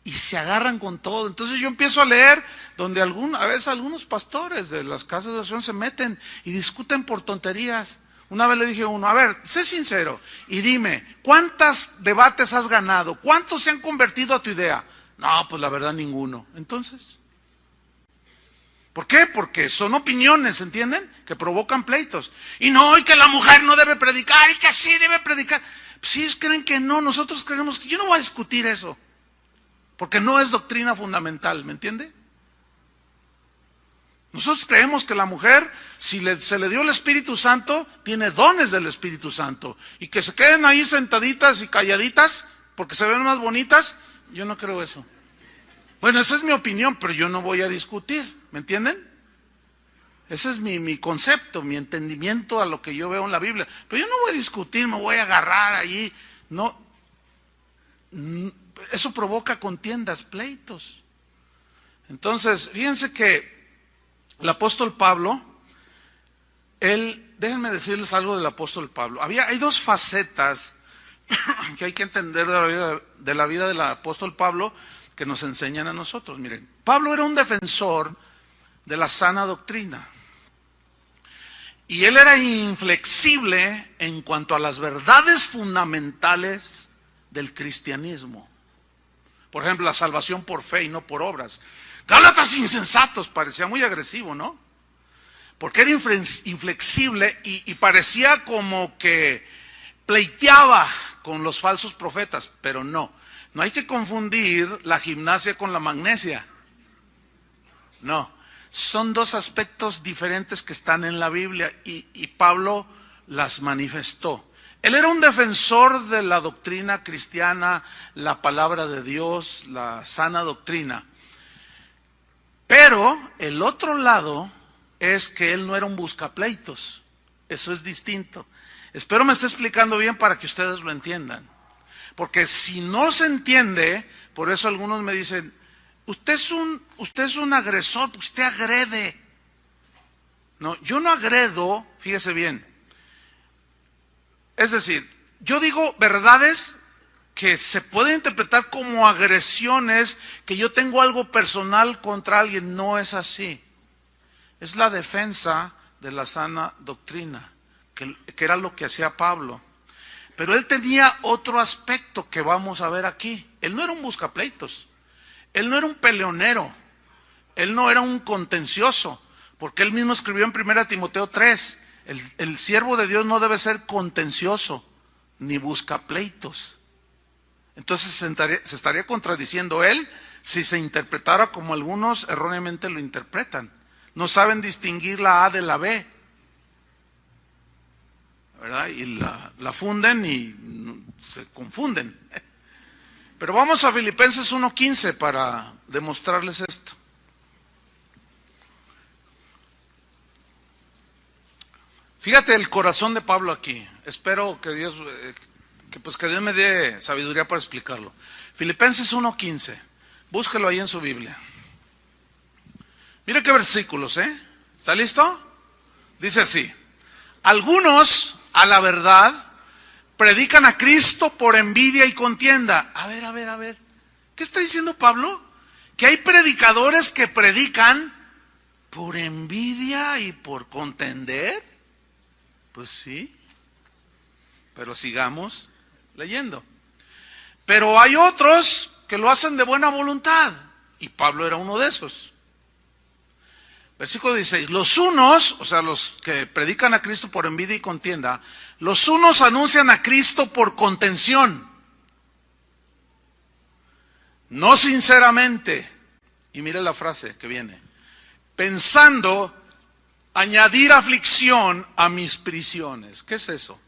y se agarran con todo. Entonces yo empiezo a leer donde a veces algunos pastores de las casas de oración se meten y discuten por tonterías. Una vez le dije a uno, a ver, sé sincero y dime, ¿cuántos debates has ganado? ¿Cuántos se han convertido a tu idea? No, pues la verdad ninguno. Entonces, ¿por qué? Porque son opiniones, ¿entienden? Que provocan pleitos. Y que la mujer no debe predicar y que sí debe predicar. Si ellos creen que no, nosotros creemos que yo no voy a discutir eso. Porque no es doctrina fundamental, ¿me entiende? Nosotros creemos que la mujer, si se le dio el Espíritu Santo, tiene dones del Espíritu Santo. Y que se queden ahí sentaditas y calladitas, porque se ven más bonitas, yo no creo eso. Bueno, esa es mi opinión, pero yo no voy a discutir, ¿me entienden? Ese es mi concepto, mi entendimiento a lo que yo veo en la Biblia. Pero yo no voy a discutir, me voy a agarrar allí. No, eso provoca contiendas, pleitos. Entonces, fíjense que el apóstol Pablo, déjenme decirles algo del apóstol Pablo. Hay 2 facetas que hay que entender de la vida del apóstol Pablo que nos enseñan a nosotros. Miren, Pablo era un defensor de la sana doctrina. Y él era inflexible en cuanto a las verdades fundamentales del cristianismo. Por ejemplo, la salvación por fe y no por obras. Gálatas insensatos, parecía muy agresivo, ¿no? Porque era inflexible y parecía como que pleiteaba con los falsos profetas, pero no. No hay que confundir la gimnasia con la magnesia. No. Son 2 aspectos diferentes que están en la Biblia y Pablo las manifestó. Él era un defensor de la doctrina cristiana, la palabra de Dios, la sana doctrina. Pero el otro lado es que él no era un buscapleitos. Eso es distinto. Espero me esté explicando bien para que ustedes lo entiendan. Porque si no se entiende, por eso algunos me dicen, usted es un agresor, usted agrede. No, yo no agredo, fíjese bien. Es decir, yo digo verdades que se pueden interpretar como agresiones, que yo tengo algo personal contra alguien. No es así. Es la defensa de la sana doctrina, que era lo que hacía Pablo. Pero él tenía otro aspecto que vamos a ver aquí. Él no era un buscapleitos, él no era un peleonero, él no era un contencioso, porque él mismo escribió en 1 Timoteo 3, el siervo de Dios no debe ser contencioso, ni buscapleitos. Entonces se estaría contradiciendo él si se interpretara como algunos erróneamente lo interpretan. No saben distinguir la A de la B, ¿verdad? Y la funden y se confunden. Pero vamos a Filipenses 1:15 para demostrarles esto. Fíjate el corazón de Pablo aquí. Espero que Dios me dé sabiduría para explicarlo. Filipenses 1:15. Búsquelo ahí en su Biblia. Mira qué versículos, ¿eh? ¿Está listo? Dice así: algunos, a la verdad, predican a Cristo por envidia y contienda. A ver. ¿Qué está diciendo Pablo? Que hay predicadores que predican por envidia y por contender. Pues sí. Pero sigamos leyendo. Pero hay otros que lo hacen de buena voluntad. Y Pablo era uno de esos. Versículo 16, los unos, o sea, los que predican a Cristo por envidia y contienda, los unos anuncian a Cristo por contención, no sinceramente, y mire la frase que viene, pensando añadir aflicción a mis prisiones. ¿Qué es eso?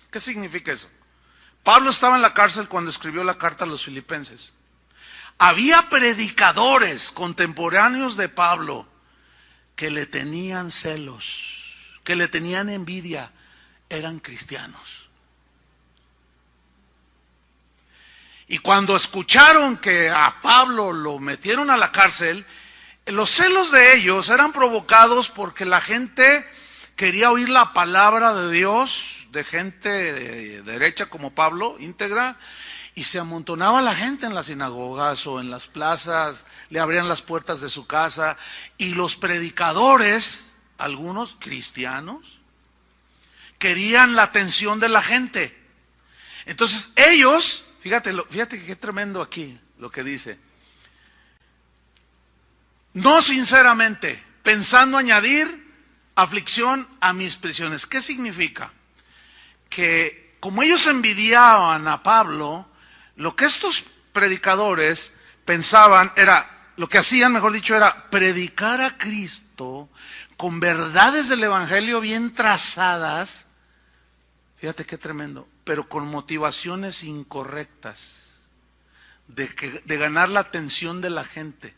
¿Qué significa eso? Pablo estaba en la cárcel cuando escribió la carta a los filipenses. Había predicadores contemporáneos de Pablo que le tenían celos, que le tenían envidia, eran cristianos. Y cuando escucharon que a Pablo lo metieron a la cárcel, los celos de ellos eran provocados porque la gente quería oír la palabra de Dios, de gente derecha como Pablo, íntegra, y se amontonaba la gente en las sinagogas o en las plazas, le abrían las puertas de su casa, y los predicadores, algunos cristianos, querían la atención de la gente. Entonces ellos, fíjate qué tremendo aquí lo que dice, no sinceramente, pensando añadir aflicción a mis prisiones. ¿Qué significa? Que como ellos envidiaban a Pablo, lo que estos predicadores pensaban era, lo que hacían, mejor dicho, era predicar a Cristo con verdades del Evangelio bien trazadas, fíjate qué tremendo, pero con motivaciones incorrectas, de ganar la atención de la gente,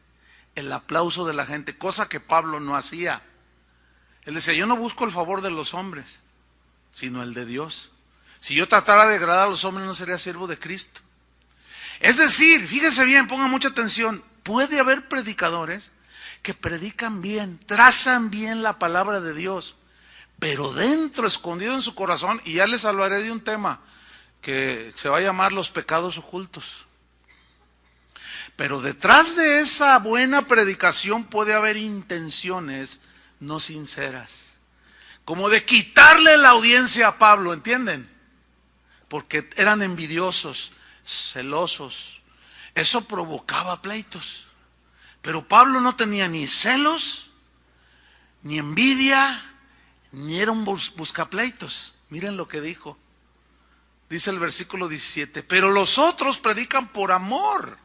el aplauso de la gente, cosa que Pablo no hacía. Él decía, yo no busco el favor de los hombres, sino el de Dios. Si yo tratara de agradar a los hombres, no sería siervo de Cristo. Es decir, fíjese bien, ponga mucha atención, puede haber predicadores que predican bien, trazan bien la palabra de Dios, pero dentro, escondido en su corazón, y ya les hablaré de un tema que se va a llamar los pecados ocultos. Pero detrás de esa buena predicación puede haber intenciones no sinceras, como de quitarle la audiencia a Pablo, ¿entienden? Porque eran envidiosos, celosos. Eso provocaba pleitos. Pero Pablo no tenía ni celos, ni envidia, ni era un buscapleitos. Miren lo que dijo. Dice el versículo 17, pero los otros predican por amor,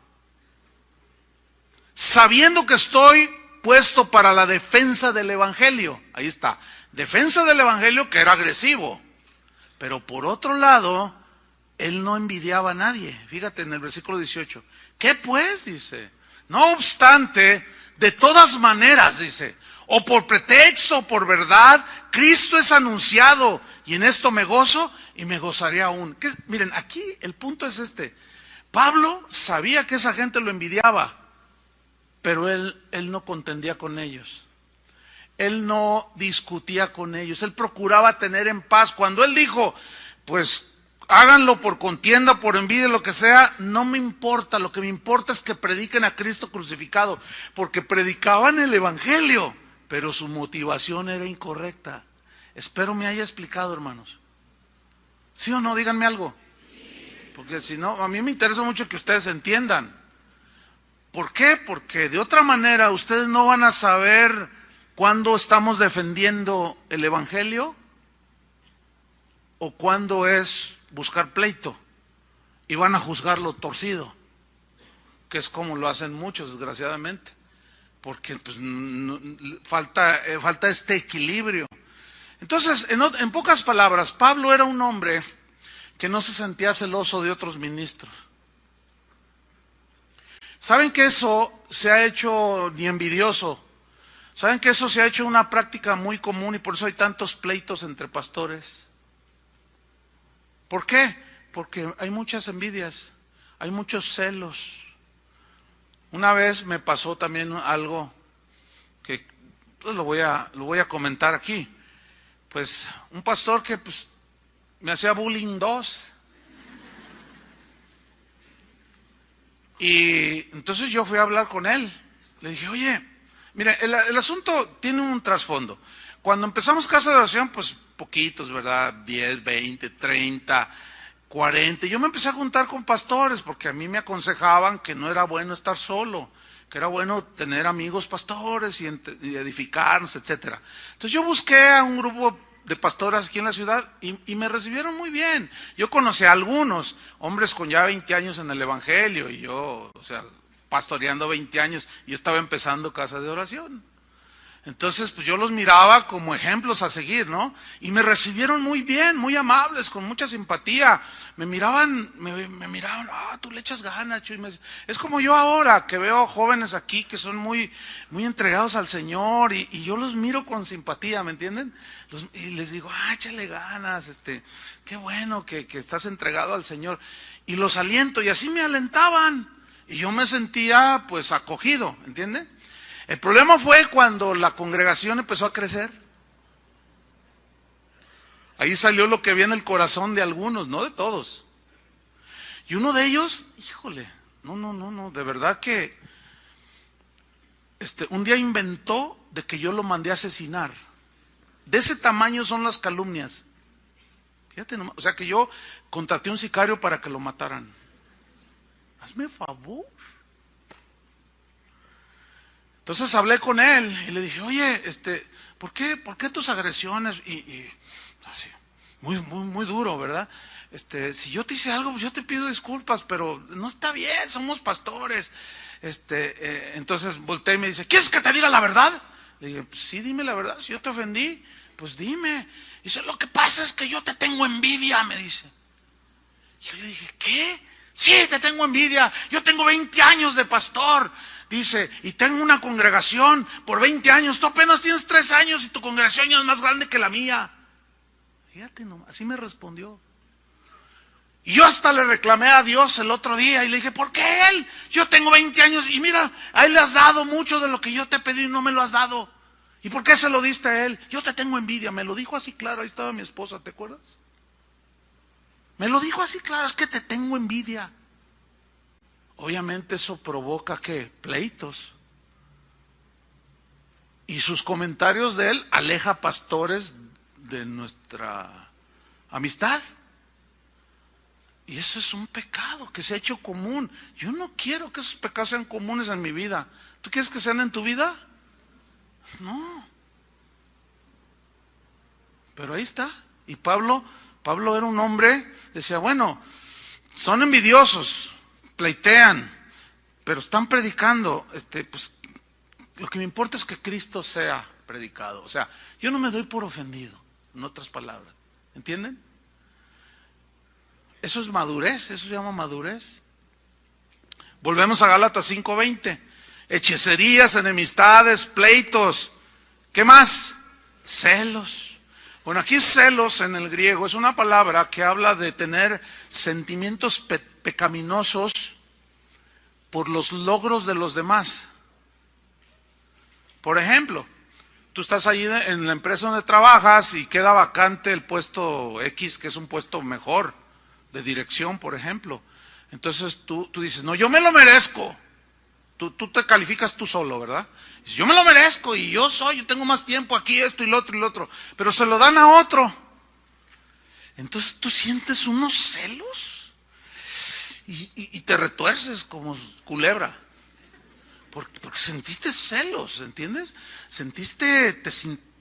sabiendo que estoy puesto para la defensa del Evangelio. Ahí está, defensa del Evangelio, que era agresivo. Pero por otro lado, él no envidiaba a nadie. Fíjate en el versículo 18. ¿Qué pues? Dice. No obstante, de todas maneras, dice, o por pretexto, o por verdad, Cristo es anunciado, y en esto me gozo y me gozaré aún. Miren, aquí el punto es este. Pablo sabía que esa gente lo envidiaba, pero él no contendía con ellos. Él no discutía con ellos, él procuraba tener en paz. Cuando él dijo, pues háganlo por contienda, por envidia, lo que sea, no me importa, lo que me importa es que prediquen a Cristo crucificado, porque predicaban el evangelio, pero su motivación era incorrecta. Espero me haya explicado, hermanos. ¿Sí o no? Díganme algo. Porque si no, a mí me interesa mucho que ustedes entiendan. ¿Por qué? Porque de otra manera ustedes no van a saber cuándo estamos defendiendo el evangelio o cuándo es buscar pleito, y van a juzgarlo torcido, que es como lo hacen muchos, desgraciadamente, porque pues, falta este equilibrio. Entonces, en pocas palabras, Pablo era un hombre que no se sentía celoso de otros ministros. ¿Saben que eso se ha hecho ni envidioso? ¿Saben que eso se ha hecho una práctica muy común y por eso hay tantos pleitos entre pastores? ¿Por qué? Porque hay muchas envidias, hay muchos celos. Una vez me pasó también algo que pues, lo voy a comentar aquí. Pues un pastor que pues, me hacía bullying 2. Y entonces yo fui a hablar con él. Le dije, oye, mira, el asunto tiene un trasfondo. Cuando empezamos Casa de Oración, pues poquitos, ¿verdad? 10, 20, 30, 40. Yo me empecé a juntar con pastores porque a mí me aconsejaban que no era bueno estar solo, que era bueno tener amigos pastores y edificarnos, etcétera. Entonces yo busqué a un grupo de pastores aquí en la ciudad y me recibieron muy bien. Yo conocí a algunos hombres con ya 20 años en el evangelio y yo, o sea, pastoreando 20 años, y yo estaba empezando Casa de Oración. Entonces, pues yo los miraba como ejemplos a seguir, ¿no? Y me recibieron muy bien, muy amables, con mucha simpatía. Me miraban, tú le echas ganas, Chuy. Es como yo ahora, que veo jóvenes aquí que son muy, muy entregados al Señor, y yo los miro con simpatía, ¿me entienden? Y les digo, échale ganas, qué bueno que estás entregado al Señor. Y los aliento, y así me alentaban. Y yo me sentía, pues, acogido, ¿entienden? El problema fue cuando la congregación empezó a crecer. Ahí salió lo que había en el corazón de algunos, no de todos. Y uno de ellos, híjole, no, de verdad que un día inventó de que yo lo mandé a asesinar. De ese tamaño son las calumnias. Fíjate nomás, o sea que yo contraté un sicario para que lo mataran. Hazme favor. Entonces hablé con él y le dije, oye, ¿por qué tus agresiones? Y así, muy duro, ¿verdad? Si yo te hice algo, pues yo te pido disculpas, pero no está bien, somos pastores. Entonces volteé y me dice, ¿quieres que te diga la verdad? Le dije, pues sí, dime la verdad, si yo te ofendí, pues dime. Dice, lo que pasa es que yo te tengo envidia, me dice. Yo le dije, ¿qué? Sí, te tengo envidia, yo tengo 20 años de pastor. Dice, y tengo una congregación por 20 años, tú apenas tienes 3 años y tu congregación ya es más grande que la mía. Fíjate nomás, así me respondió. Y yo hasta le reclamé a Dios el otro día y le dije, ¿por qué él? Yo tengo 20 años y mira, a él le has dado mucho de lo que yo te pedí y no me lo has dado. ¿Y por qué se lo diste a él? Yo te tengo envidia, me lo dijo así claro, ahí estaba mi esposa, ¿te acuerdas? Me lo dijo así claro, es que te tengo envidia. Obviamente eso provoca, ¿qué? Pleitos. Y sus comentarios de él aleja pastores de nuestra amistad. Y eso es un pecado que se ha hecho común. Yo no quiero que esos pecados sean comunes en mi vida. ¿Tú quieres que sean en tu vida? No. Pero ahí está. Y Pablo era un hombre, decía, bueno, son envidiosos, pleitean, pero están predicando, pues lo que me importa es que Cristo sea predicado. O sea, yo no me doy por ofendido, en otras palabras. ¿Entienden? Eso es madurez, eso se llama madurez. Volvemos a Gálatas 5:20. Hechicerías, enemistades, pleitos, ¿Qué más? Celos. Bueno, aquí celos en el griego es una palabra que habla de tener sentimientos pecaminosos por los logros de los demás. Por ejemplo, tú estás allí en la empresa donde trabajas y queda vacante el puesto X, que es un puesto mejor, de dirección, por ejemplo. Entonces tú dices, no, yo me lo merezco. Tú te calificas tú solo, ¿verdad? Dices, yo me lo merezco y yo tengo más tiempo aquí, esto y lo otro y lo otro. Pero se lo dan a otro. Entonces tú sientes unos celos y te retuerces como culebra. Porque sentiste celos, ¿entiendes?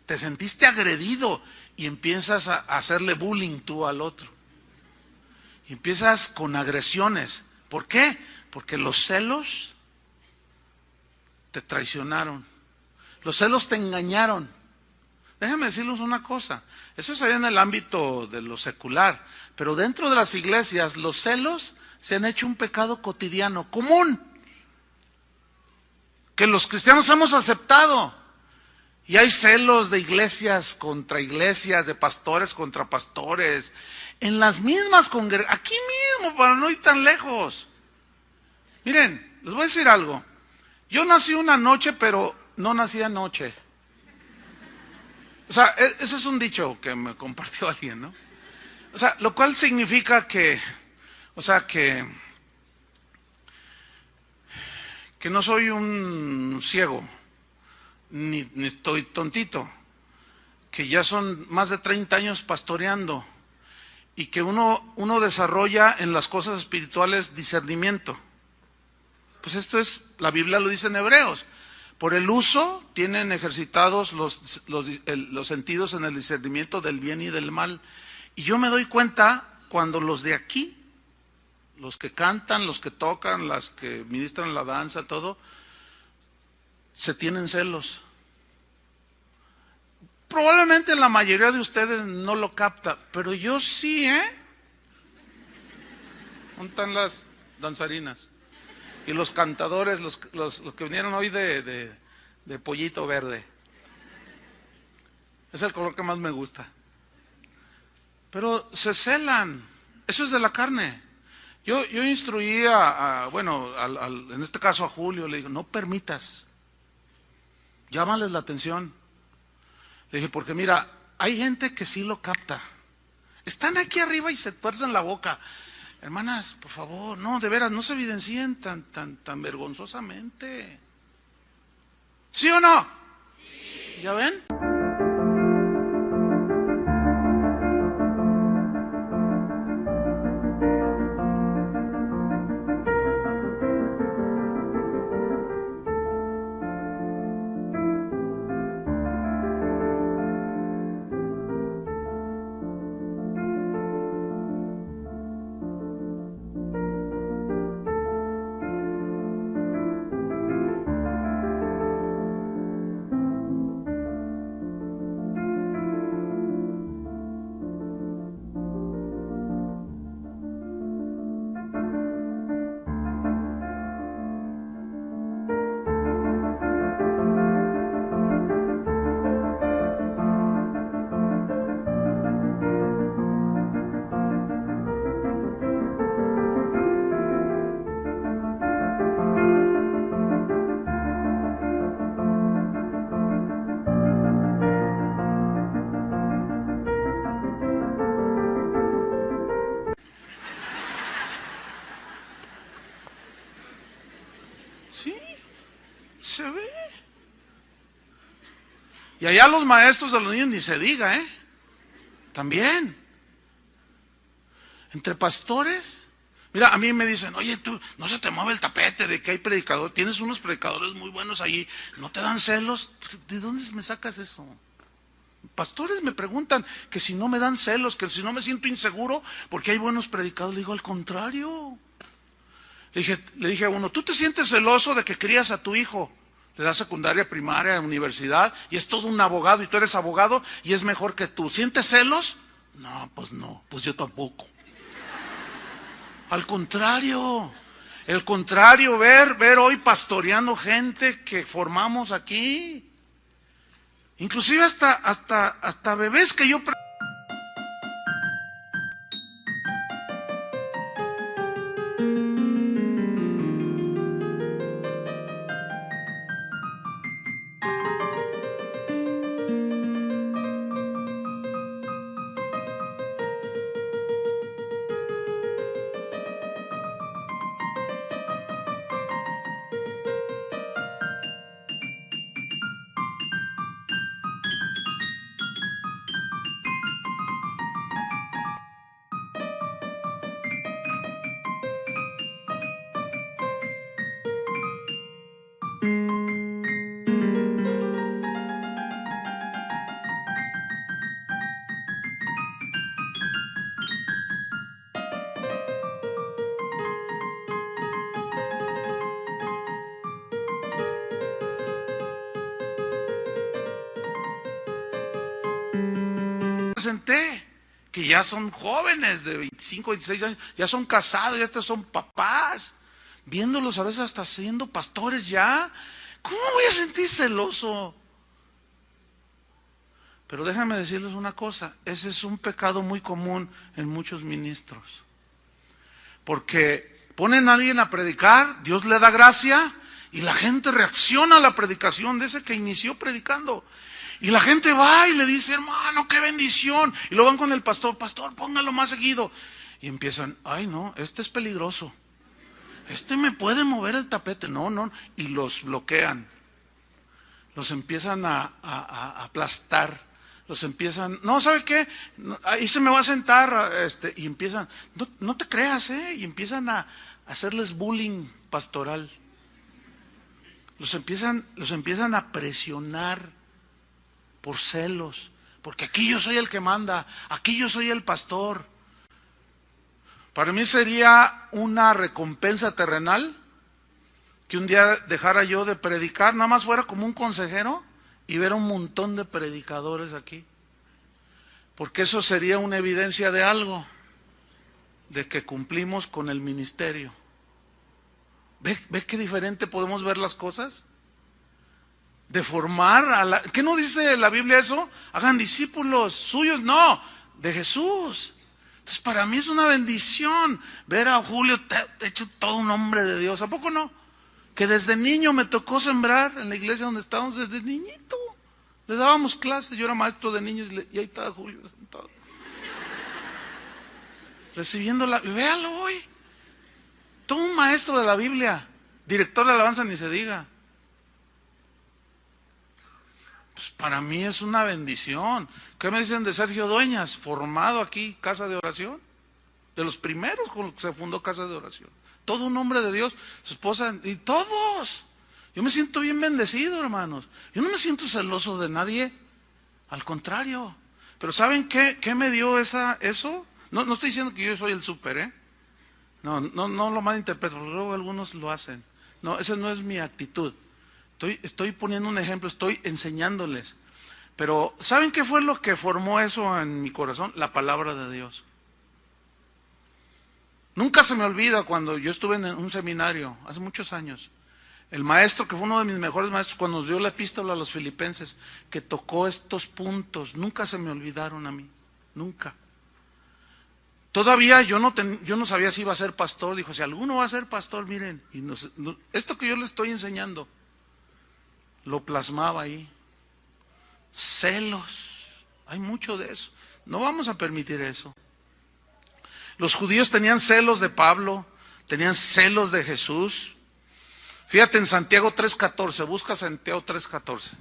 Te sentiste agredido y empiezas a hacerle bullying tú al otro. Y empiezas con agresiones. ¿Por qué? Porque los celos te traicionaron. Los celos te engañaron. Déjenme decirles una cosa. Eso es allá en el ámbito de lo secular. Pero dentro de las iglesias, los celos se han hecho un pecado cotidiano, común, que los cristianos hemos aceptado. Y hay celos de iglesias contra iglesias, de pastores contra pastores, en las mismas congregaciones, aquí mismo, para no ir tan lejos. Miren, les voy a decir algo. Yo nací una noche, pero no nací anoche. O sea, ese es un dicho que me compartió alguien, ¿no? O sea, lo cual significa que no soy un ciego, ni estoy tontito, que ya son más de 30 años pastoreando y que uno desarrolla en las cosas espirituales discernimiento. Pues esto es, la Biblia lo dice en Hebreos, por el uso tienen ejercitados los sentidos en el discernimiento del bien y del mal. Y yo me doy cuenta cuando los de aquí, los que cantan, los que tocan, las que ministran la danza, todo, se tienen celos. Probablemente la mayoría de ustedes no lo capta, pero yo sí, ¿Dónde están las danzarinas? Y los cantadores, los que vinieron hoy de pollito verde. Es el color que más me gusta. Pero se celan. Eso es de la carne. Yo instruí en este caso a Julio, le dije, no permitas. Llámales la atención. Le dije, porque mira, hay gente que sí lo capta. Están aquí arriba y se tuercen la boca. Hermanas, por favor, no, de veras, no se evidencien tan vergonzosamente. ¿Sí o no? Sí. ¿Ya ven? Se ve. Y allá los maestros de los niños ni se diga, También. Entre pastores. Mira, a mí me dicen, oye, tú, no se te mueve el tapete de que hay predicadores. Tienes unos predicadores muy buenos ahí. ¿No te dan celos? ¿De dónde me sacas eso? Pastores me preguntan que si no me dan celos, que si no me siento inseguro porque hay buenos predicadores. Le digo, al contrario. Le dije a uno, ¿tú te sientes celoso de que crías a tu hijo? Le das secundaria, primaria, universidad, y es todo un abogado, y tú eres abogado, y es mejor que tú. ¿Sientes celos? No, pues yo tampoco. Al contrario, ver hoy pastoreando gente que formamos aquí. Inclusive hasta bebés que yo presenté, que ya son jóvenes de 25, 26 años, ya son casados, ya hasta son papás, viéndolos a veces hasta siendo pastores ya. ¿Cómo voy a sentir celoso? Pero déjenme decirles una cosa, ese es un pecado muy común en muchos ministros. Porque ponen a alguien a predicar, Dios le da gracia y la gente reacciona a la predicación de ese que inició predicando. Y la gente va y le dice, hermano, qué bendición. Y lo van con el pastor, pastor, póngalo más seguido. Y empiezan, ay no, este es peligroso. Este me puede mover el tapete. No, no. Y los bloquean. Los empiezan a aplastar. Los empiezan, no, ¿sabe qué? Ahí se me va a sentar. Y empiezan, no te creas, y empiezan a hacerles bullying pastoral. Los empiezan a presionar por celos, porque aquí yo soy el que manda, aquí yo soy el pastor. Para mí sería una recompensa terrenal que un día dejara yo de predicar, nada más fuera como un consejero y ver un montón de predicadores aquí, porque eso sería una evidencia de algo, de que cumplimos con el ministerio. ¿Ve qué diferente podemos ver las cosas? De formar ¿qué no dice la Biblia eso? Hagan discípulos suyos, no, de Jesús. Entonces para mí es una bendición ver a Julio hecho todo un hombre de Dios. ¿A poco no? Que desde niño me tocó sembrar en la iglesia donde estábamos, desde niñito. Le dábamos clases, yo era maestro de niños y ahí estaba Julio sentado. Recibiendo y véalo hoy. Todo un maestro de la Biblia, director de alabanza ni se diga. Pues para mí es una bendición. ¿Qué me dicen de Sergio Dueñas? Formado aquí, casa de oración. De los primeros con los que se fundó casa de oración. Todo un hombre de Dios, su esposa, y todos. Yo me siento bien bendecido, hermanos. Yo no me siento celoso de nadie. Al contrario. Pero ¿saben qué me dio eso? No estoy diciendo que yo soy el súper, No lo malinterpreto, porque luego algunos lo hacen. No, esa no es mi actitud. Estoy poniendo un ejemplo, estoy enseñándoles. Pero ¿saben qué fue lo que formó eso en mi corazón? La palabra de Dios. Nunca se me olvida cuando yo estuve en un seminario, hace muchos años. El maestro, que fue uno de mis mejores maestros, cuando nos dio la epístola a los filipenses, que tocó estos puntos, nunca se me olvidaron a mí, nunca. Todavía yo no sabía si iba a ser pastor. Dijo, si alguno va a ser pastor, miren, esto que yo le estoy enseñando, lo plasmaba ahí. Celos, hay mucho de eso. No vamos a permitir eso. Los judíos tenían celos de Pablo, tenían celos de Jesús. Fíjate en Santiago 3:14, busca Santiago 3:14.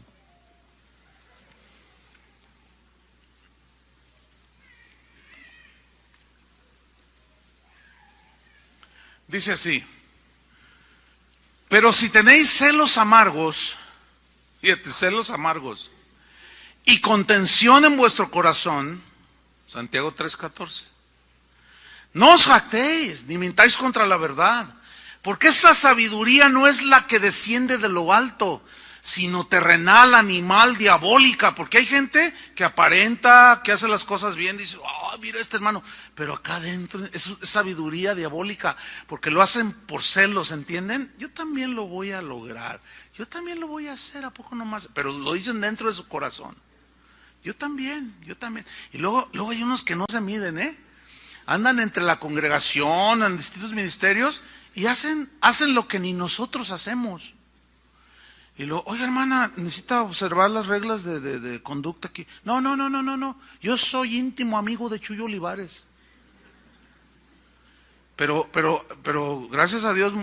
Dice así, pero si tenéis celos amargos, fíjate, celos amargos, y contención en vuestro corazón, Santiago 3:14, no os jactéis, ni mintáis contra la verdad, porque esa sabiduría no es la que desciende de lo alto, sino terrenal, animal, diabólica. Porque hay gente que aparenta, que hace las cosas bien, dice, mira este hermano, pero acá adentro es sabiduría diabólica, porque lo hacen por celos, ¿entienden? Yo también lo voy a lograr, yo también lo voy a hacer, ¿a poco nomás? Pero lo dicen dentro de su corazón. Yo también. Y luego hay unos que no se miden, andan entre la congregación, en distintos ministerios, y hacen lo que ni nosotros hacemos. Y luego, oye hermana, necesita observar las reglas de conducta aquí. No, yo soy íntimo amigo de Chuyo Olivares. Pero gracias a Dios,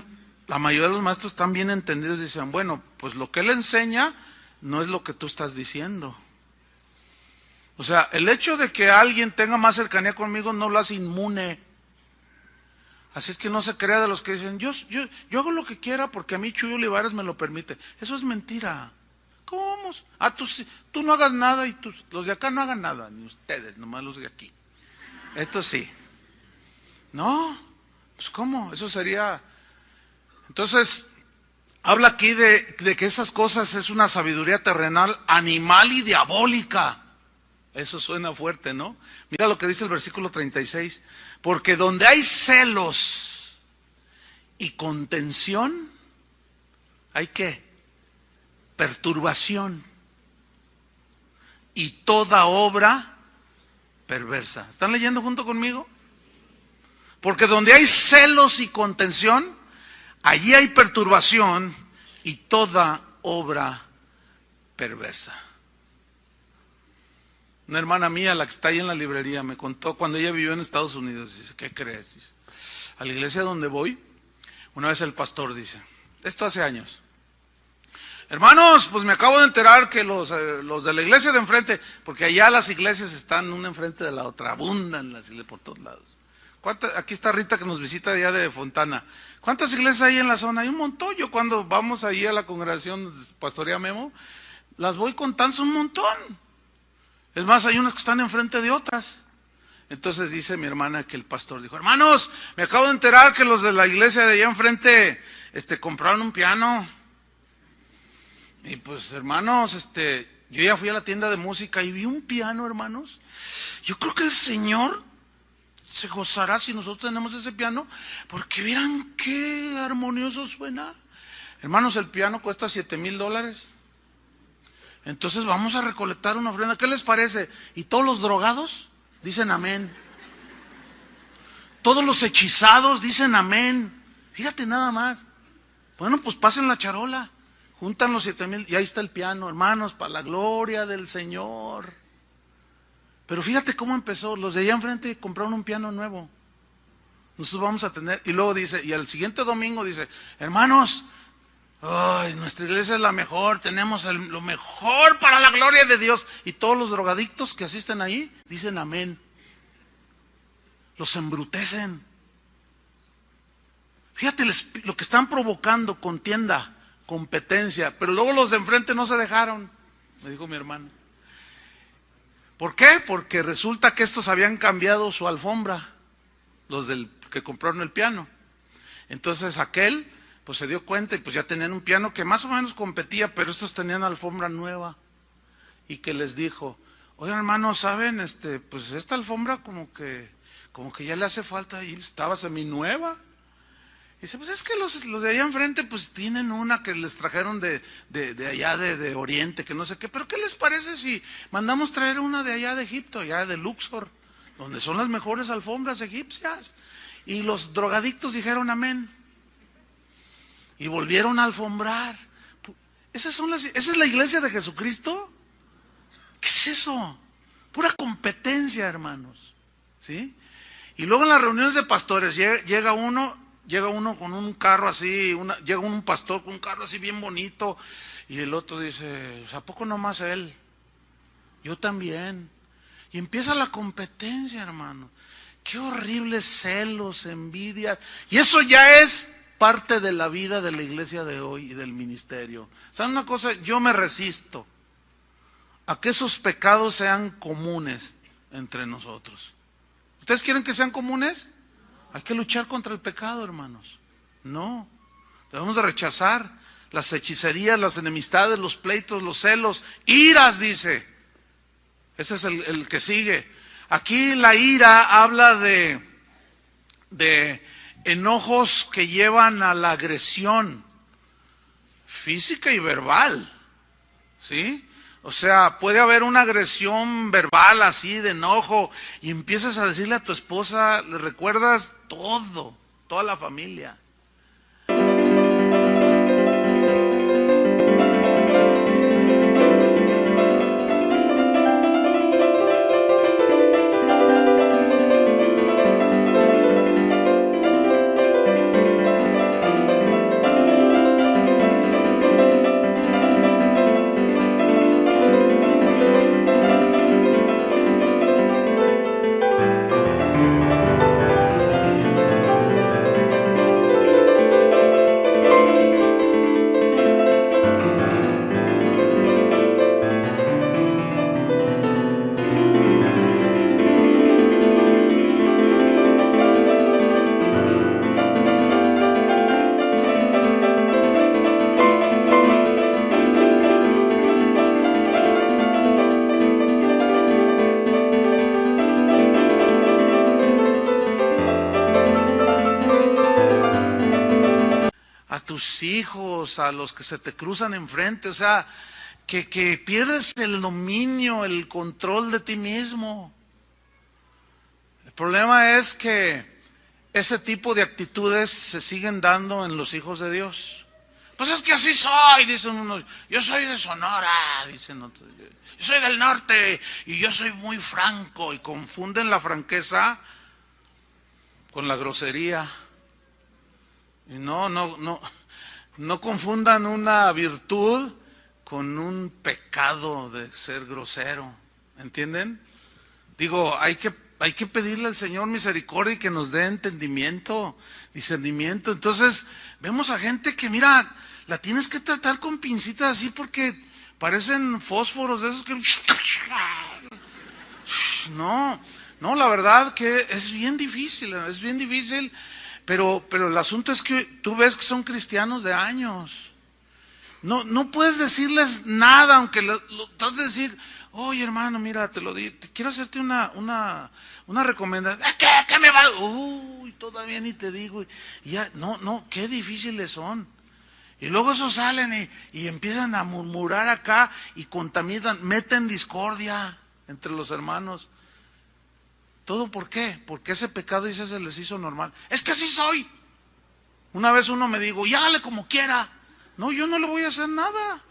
la mayoría de los maestros están bien entendidos y dicen, bueno, pues lo que él enseña no es lo que tú estás diciendo. O sea, el hecho de que alguien tenga más cercanía conmigo no lo hace inmune. Así es que no se crea de los que dicen, yo hago lo que quiera porque a mí Chuyo Olivares me lo permite. Eso es mentira. ¿Cómo? Tú no hagas nada y los de acá no hagan nada, ni ustedes, nomás los de aquí. Esto sí. No, pues ¿cómo? Eso sería... Entonces, habla aquí de que esas cosas es una sabiduría terrenal, animal y diabólica. Eso suena fuerte, ¿no? Mira lo que dice el versículo 36. Porque donde hay celos y contención, ¿hay qué? Perturbación y toda obra perversa. ¿Están leyendo junto conmigo? Porque donde hay celos y contención, allí hay perturbación y toda obra perversa. Una hermana mía, la que está ahí en la librería, me contó cuando ella vivió en Estados Unidos. Dice, ¿qué crees? Dice, a la iglesia donde voy, una vez el pastor dice, esto hace años, hermanos, pues me acabo de enterar que los de la iglesia de enfrente, porque allá las iglesias están una enfrente de la otra, abundan las iglesias por todos lados. Aquí está Rita que nos visita allá de Fontana. ¿Cuántas iglesias hay en la zona? Hay un montón. Yo cuando vamos ahí a la congregación Pastoría Memo, las voy contando, son un montón. Es más, hay unas que están enfrente de otras. Entonces dice mi hermana que el pastor dijo, hermanos, me acabo de enterar que los de la iglesia de allá enfrente compraron un piano. Y pues hermanos, yo ya fui a la tienda de música y vi un piano, hermanos. Yo creo que el Señor se gozará si nosotros tenemos ese piano, porque vieran qué armonioso suena. Hermanos, el piano cuesta $7,000. Entonces vamos a recolectar una ofrenda. ¿Qué les parece? Y todos los drogados dicen amén. Todos los hechizados dicen amén. Fíjate nada más. Bueno, pues pasen la charola. Juntan los 7,000 y ahí está el piano. Hermanos, para la gloria del Señor. Pero fíjate cómo empezó. Los de allá enfrente compraron un piano nuevo. Nosotros vamos a tener. Y luego dice, y al siguiente domingo dice, hermanos, ay, nuestra iglesia es la mejor, tenemos lo mejor para la gloria de Dios. Y todos los drogadictos que asisten ahí dicen amén. Los embrutecen. Fíjate lo que están provocando, contienda, competencia. Pero luego los de enfrente no se dejaron, me dijo mi hermano. ¿Por qué? Porque resulta que estos habían cambiado su alfombra, los que compraron el piano. Entonces aquel pues se dio cuenta y pues ya tenían un piano que más o menos competía, pero estos tenían alfombra nueva. Y que les dijo, oigan hermanos, ¿saben? Pues esta alfombra como que ya le hace falta, y estaba seminueva. Y dice, pues es que los de allá enfrente pues tienen una que les trajeron de allá de Oriente, que no sé qué, pero ¿qué les parece si mandamos traer una de allá de Egipto, allá de Luxor, donde son las mejores alfombras egipcias? Y los drogadictos dijeron amén. Y volvieron a alfombrar. ¿Esa es la iglesia de Jesucristo? ¿Qué es eso? Pura competencia, hermanos. ¿Sí? Y luego en las reuniones de pastores llega uno con un carro así, llega un pastor con un carro así bien bonito, y el otro dice, ¿a poco nomás él? Yo también. Y empieza la competencia, hermano. Qué horribles celos, envidia. Y eso ya es parte de la vida de la iglesia de hoy y del ministerio. ¿Saben una cosa? Yo me resisto a que esos pecados sean comunes entre nosotros. ¿Ustedes quieren que sean comunes? Hay que luchar contra el pecado, hermanos. No, debemos de rechazar las hechicerías, las enemistades, los pleitos, los celos, iras, dice. Ese es el que sigue. Aquí la ira habla de enojos que llevan a la agresión física y verbal, ¿sí? O sea, puede haber una agresión verbal así de enojo y empiezas a decirle a tu esposa, le recuerdas todo, toda la familia. Tus hijos, a los que se te cruzan enfrente, o sea, que pierdes el dominio, el control de ti mismo. El problema es que ese tipo de actitudes se siguen dando en los hijos de Dios. Pues es que así soy, dicen unos, yo soy de Sonora, dicen otros, yo soy del norte y yo soy muy franco, y confunden la franqueza con la grosería. Y no confundan una virtud con un pecado de ser grosero, ¿entienden? Digo, hay que pedirle al Señor misericordia y que nos dé entendimiento, discernimiento. Entonces, vemos a gente que, mira, la tienes que tratar con pincitas así porque parecen fósforos de esos que... No, la verdad que es bien difícil, pero el asunto es que tú ves que son cristianos de años. No puedes decirles nada, aunque lo trates de decir, oye hermano, mira, te lo digo, quiero hacerte una recomendación. ¿Qué me va? Uy, todavía ni te digo. Y ya, qué difíciles son. Y luego esos salen y empiezan a murmurar acá y contaminan, meten discordia entre los hermanos. ¿Todo por qué? Porque ese pecado y se les hizo normal. Es que así soy. Una vez uno me dijo, y hágale como quiera. No, yo no le voy a hacer nada.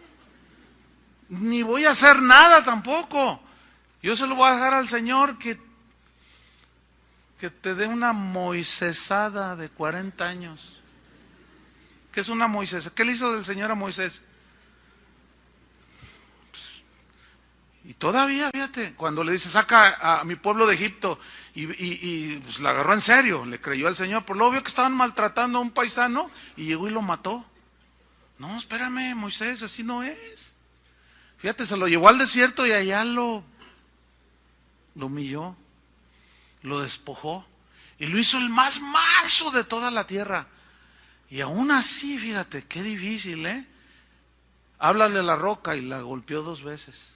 Ni voy a hacer nada tampoco. Yo se lo voy a dejar al Señor que te dé una moisesada de 40 años. ¿Qué es una Moisés? ¿Qué le hizo del Señor a Moisés? Y todavía, fíjate, cuando le dice, saca a mi pueblo de Egipto, y pues la agarró en serio, le creyó al Señor, por lo obvio que estaban maltratando a un paisano, y llegó y lo mató. No, espérame, Moisés, así no es. Fíjate, se lo llevó al desierto y allá lo humilló, lo despojó, y lo hizo el más manso de toda la tierra. Y aún así, fíjate, qué difícil, ¿eh? Háblale a la roca y la golpeó 2 veces.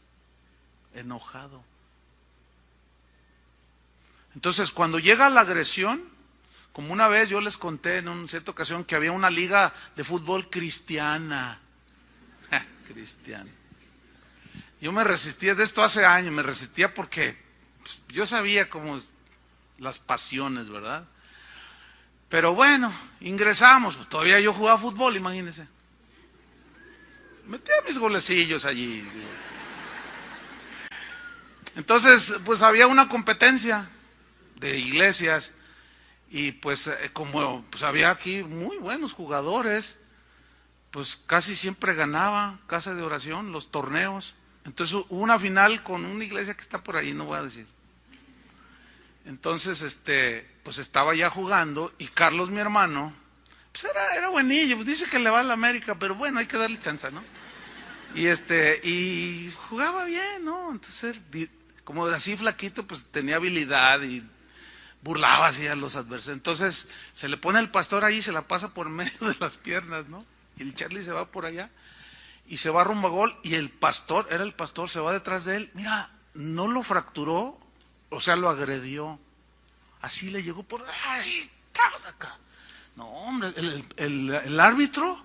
Enojado. Entonces, cuando llega la agresión, como una vez yo les conté en una cierta ocasión que había una liga de fútbol cristiana. Cristiana. Yo me resistía, de esto hace años, me resistía porque yo sabía cómo las pasiones, ¿verdad? Pero bueno, ingresamos, todavía yo jugaba fútbol, imagínense. Metía mis golecillos allí. Entonces, pues había una competencia de iglesias y pues como pues había aquí muy buenos jugadores, pues casi siempre ganaba Casa de Oración, los torneos. Entonces hubo una final con una iglesia que está por ahí, no voy a decir. Entonces, pues estaba ya jugando y Carlos, mi hermano, pues era buenillo, pues dice que le va a la América, pero bueno, hay que darle chance, ¿no? Y jugaba bien, ¿no? Entonces, como así flaquito, pues tenía habilidad y burlaba así a los adversarios. Entonces, se le pone el pastor ahí y se la pasa por medio de las piernas, ¿no? Y el Charlie se va por allá y se va rumbo a gol y el pastor, se va detrás de él. Mira, no lo fracturó O sea, lo agredió. Así le llegó por... ¡Ay, estás acá! No, hombre, el árbitro...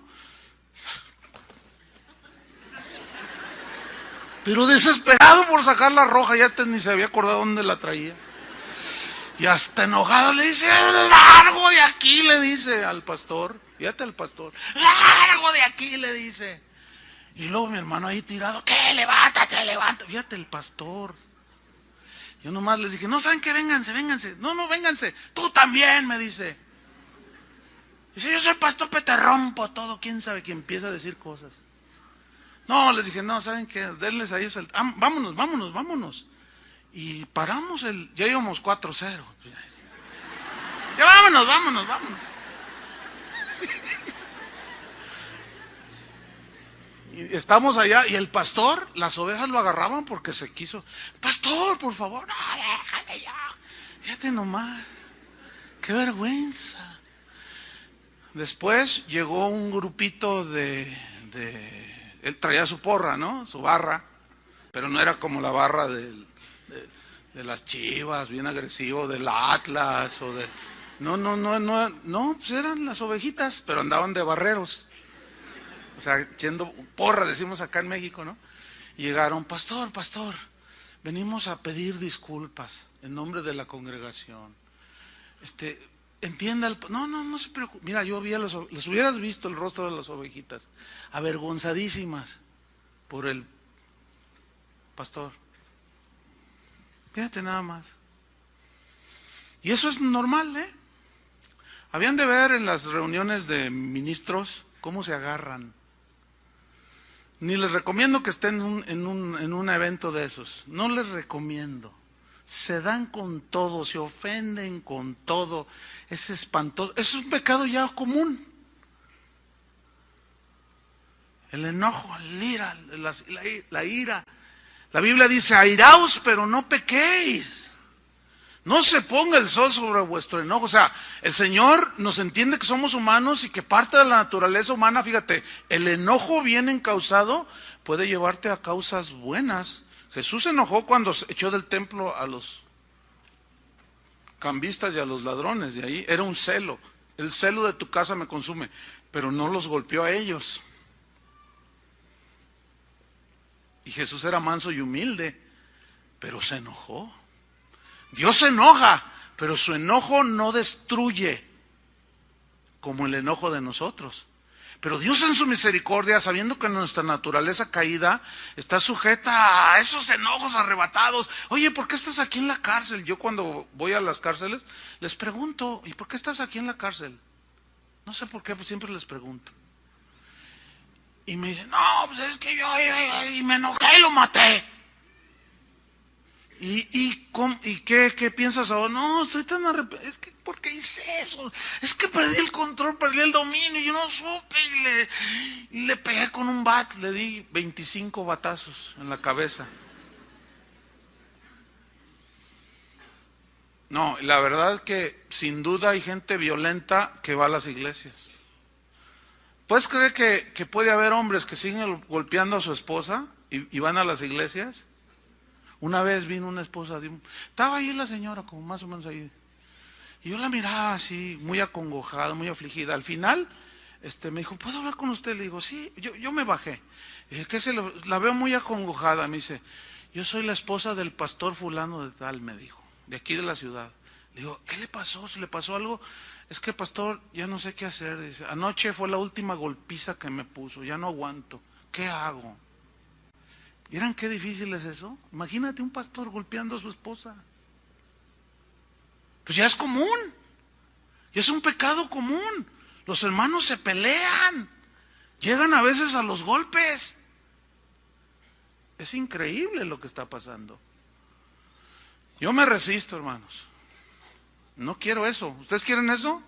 Pero desesperado por sacar la roja, ya ni se había acordado dónde la traía. Y hasta enojado le dice, largo de aquí, le dice al pastor. Fíjate al pastor, largo de aquí, le dice. Y luego mi hermano ahí tirado, ¿qué? Levántate, levántate. Fíjate el pastor. Yo nomás les dije, no, ¿saben qué? Vénganse, vénganse. No, no, vénganse. Tú también, me dice. Dice, yo soy pastor, pero te rompo todo. ¿Quién sabe? Que empieza a decir cosas. No, les dije, no, ¿saben qué? Denles a ellos vámonos, vámonos, vámonos. Y paramos ya íbamos 4-0. Ya vámonos, vámonos, vámonos. Y estamos allá y el pastor, las ovejas lo agarraban porque se quiso. Pastor, por favor, no, déjame ya. Fíjate nomás, qué vergüenza. Después llegó un grupito él traía su porra, ¿no? Su barra, pero no era como la barra de las Chivas, bien agresivo, del Atlas o de... No, pues eran las ovejitas, pero andaban de barreros. O sea, echando porra, decimos acá en México, ¿no? Y llegaron, pastor, venimos a pedir disculpas en nombre de la congregación. Entienda, no se preocupe. Mira, yo vi les hubieras visto el rostro de las ovejitas, avergonzadísimas por el pastor. Fíjate nada más. Y eso es normal, ¿eh? Habían de ver en las reuniones de ministros cómo se agarran. Ni les recomiendo que estén en un evento de esos. No les recomiendo. Se dan con todo, se ofenden con todo. Es espantoso. Es un pecado ya común. El enojo, el ira, la ira. La Biblia dice, airaos, pero no pequéis. No se ponga el sol sobre vuestro enojo. O sea, el Señor nos entiende que somos humanos y que parte de la naturaleza humana, fíjate, el enojo bien encausado puede llevarte a causas buenas. Jesús se enojó cuando echó del templo a los cambistas y a los ladrones. De ahí era un celo. El celo de tu casa me consume. Pero no los golpeó a ellos. Y Jesús era manso y humilde, pero se enojó. Dios se enoja, pero su enojo no destruye como el enojo de nosotros. Pero Dios en su misericordia, sabiendo que nuestra naturaleza caída está sujeta a esos enojos arrebatados. Oye, ¿por qué estás aquí en la cárcel? Yo cuando voy a las cárceles les pregunto, ¿y por qué estás aquí en la cárcel? No sé por qué, pues siempre les pregunto. Y me dicen, no, pues es que yo me enojé y lo maté. ¿Y qué piensas ahora? No, estoy tan arrepentido. Es que, ¿por qué hice eso? Es que perdí el control, perdí el dominio, yo no supe. Y le pegué con un bat, le di 25 batazos en la cabeza. No, la verdad es que sin duda hay gente violenta que va a las iglesias. ¿Puedes creer que puede haber hombres que siguen golpeando a su esposa y van a las iglesias? Una vez vino una esposa estaba ahí la señora, como más o menos ahí. Y yo la miraba así, muy acongojada, muy afligida. Al final, me dijo, ¿puedo hablar con usted? Le digo, sí, yo me bajé. Dije, la veo muy acongojada. Me dice, yo soy la esposa del pastor fulano de tal, me dijo, de aquí de la ciudad. Le digo, ¿qué le pasó? ¿Si le pasó algo? Es que pastor, ya no sé qué hacer. Dice, anoche fue la última golpiza que me puso, ya no aguanto. ¿Qué hago? ¿Vieran qué difícil es eso? Imagínate un pastor golpeando a su esposa. Pues ya es común. Ya es un pecado común. Los hermanos se pelean. Llegan a veces a los golpes. Es increíble lo que está pasando. Yo me resisto, hermanos. No quiero eso. ¿Ustedes quieren eso?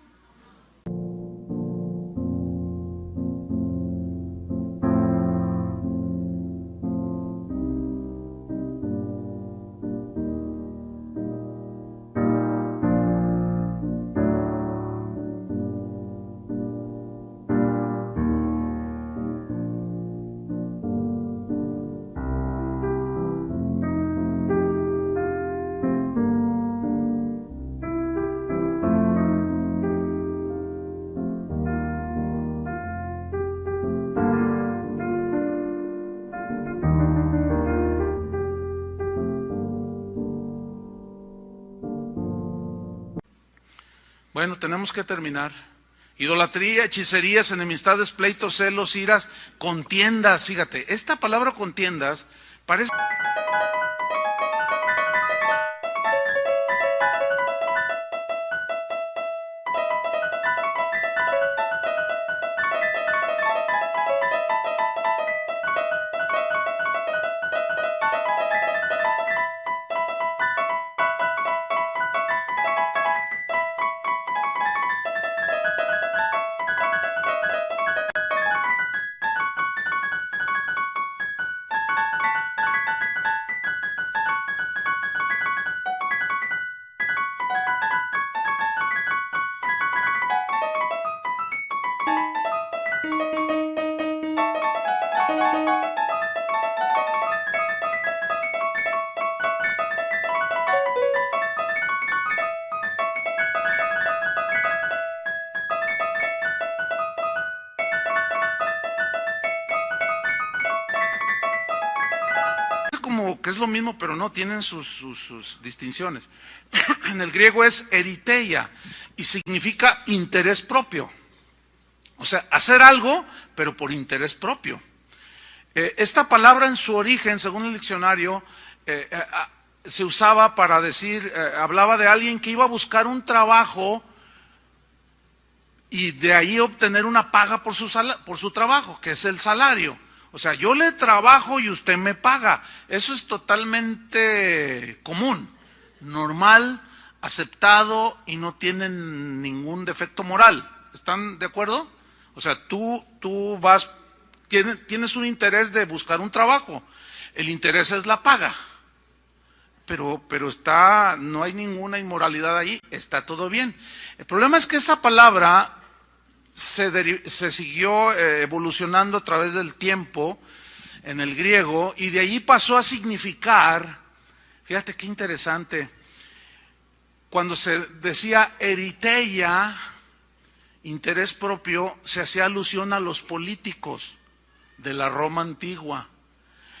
Bueno, tenemos que terminar. Idolatría, hechicerías, enemistades, pleitos, celos, iras, contiendas. Fíjate, esta palabra contiendas parece... como que es lo mismo, pero no, tienen sus distinciones. En el griego es eriteia y significa interés propio. O sea, hacer algo, pero por interés propio. Esta palabra en su origen, según el diccionario, se usaba para decir, hablaba de alguien que iba a buscar un trabajo y de ahí obtener una paga por su trabajo, que es el salario. O sea, yo le trabajo y usted me paga. Eso es totalmente común, normal, aceptado y no tiene ningún defecto moral. ¿Están de acuerdo? O sea, tú vas, tienes un interés de buscar un trabajo. El interés es la paga. Pero no hay ninguna inmoralidad ahí, está todo bien. El problema es que esta palabra se siguió evolucionando a través del tiempo en el griego y de allí pasó a significar, fíjate qué interesante, cuando se decía eriteia, interés propio, se hacía alusión a los políticos de la Roma antigua,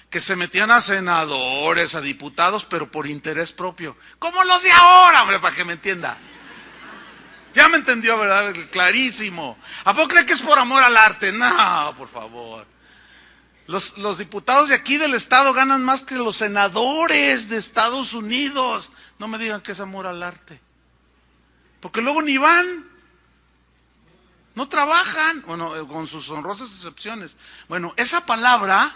que se metían a senadores, a diputados, pero por interés propio, como los de ahora, hombre, para que me entienda. Ya me entendió, ¿verdad? Clarísimo. ¿A poco cree que es por amor al arte? No, por favor. Los diputados de aquí del estado ganan más que los senadores de Estados Unidos. No me digan que es amor al arte. Porque luego ni van. No trabajan. Bueno, con sus honrosas excepciones. Bueno, esa palabra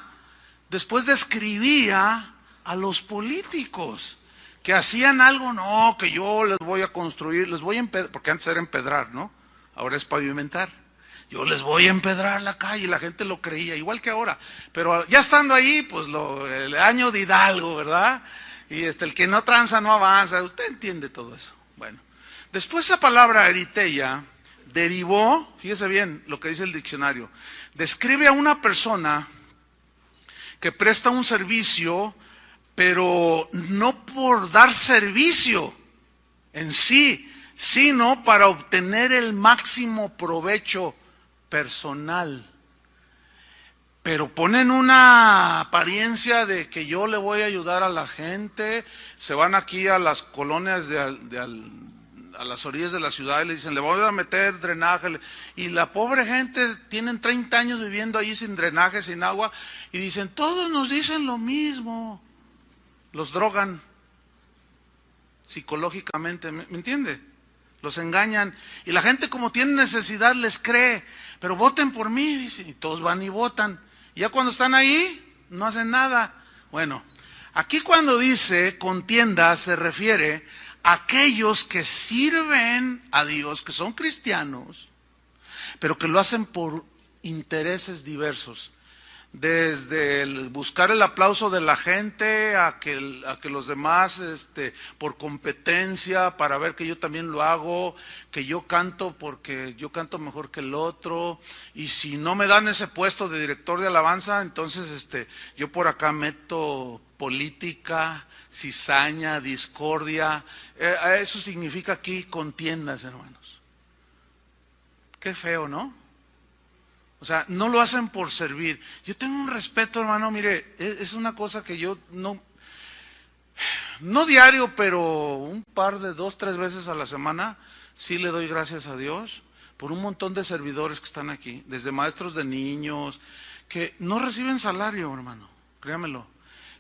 después describía a los políticos que hacían algo, no, que yo les voy a construir, les voy a empedrar, porque antes era empedrar, ¿no? Ahora es pavimentar. Yo les voy a empedrar la calle, y la gente lo creía, igual que ahora. Pero ya estando ahí, pues el año de Hidalgo, ¿verdad? Y el que no tranza no avanza, usted entiende todo eso. Bueno, después esa palabra eriteia derivó, fíjese bien lo que dice el diccionario, describe a una persona que presta un servicio, pero no por dar servicio en sí, sino para obtener el máximo provecho personal. Pero ponen una apariencia de que yo le voy a ayudar a la gente, se van aquí a las colonias a las orillas de la ciudad y le dicen, le voy a meter drenaje, y la pobre gente tienen 30 años viviendo ahí sin drenaje, sin agua, y dicen, todos nos dicen lo mismo. Los drogan psicológicamente, ¿me entiende? Los engañan y la gente como tiene necesidad les cree, pero voten por mí, dice, y todos van y votan. Y ya cuando están ahí, no hacen nada. Bueno, aquí cuando dice contienda se refiere a aquellos que sirven a Dios, que son cristianos, pero que lo hacen por intereses diversos. Desde buscar el aplauso de la gente a que los demás por competencia, para ver que yo también lo hago, que yo canto porque yo canto mejor que el otro, y si no me dan ese puesto de director de alabanza, entonces yo por acá meto política, cizaña, discordia. Eso significa aquí contiendas, hermanos. Qué feo, ¿no? O sea, no lo hacen por servir. Yo tengo un respeto, hermano, mire, es una cosa que yo no... no diario, pero un par de 2, 3 veces a la semana, sí le doy gracias a Dios por un montón de servidores que están aquí, desde maestros de niños, que no reciben salario, hermano, créamelo.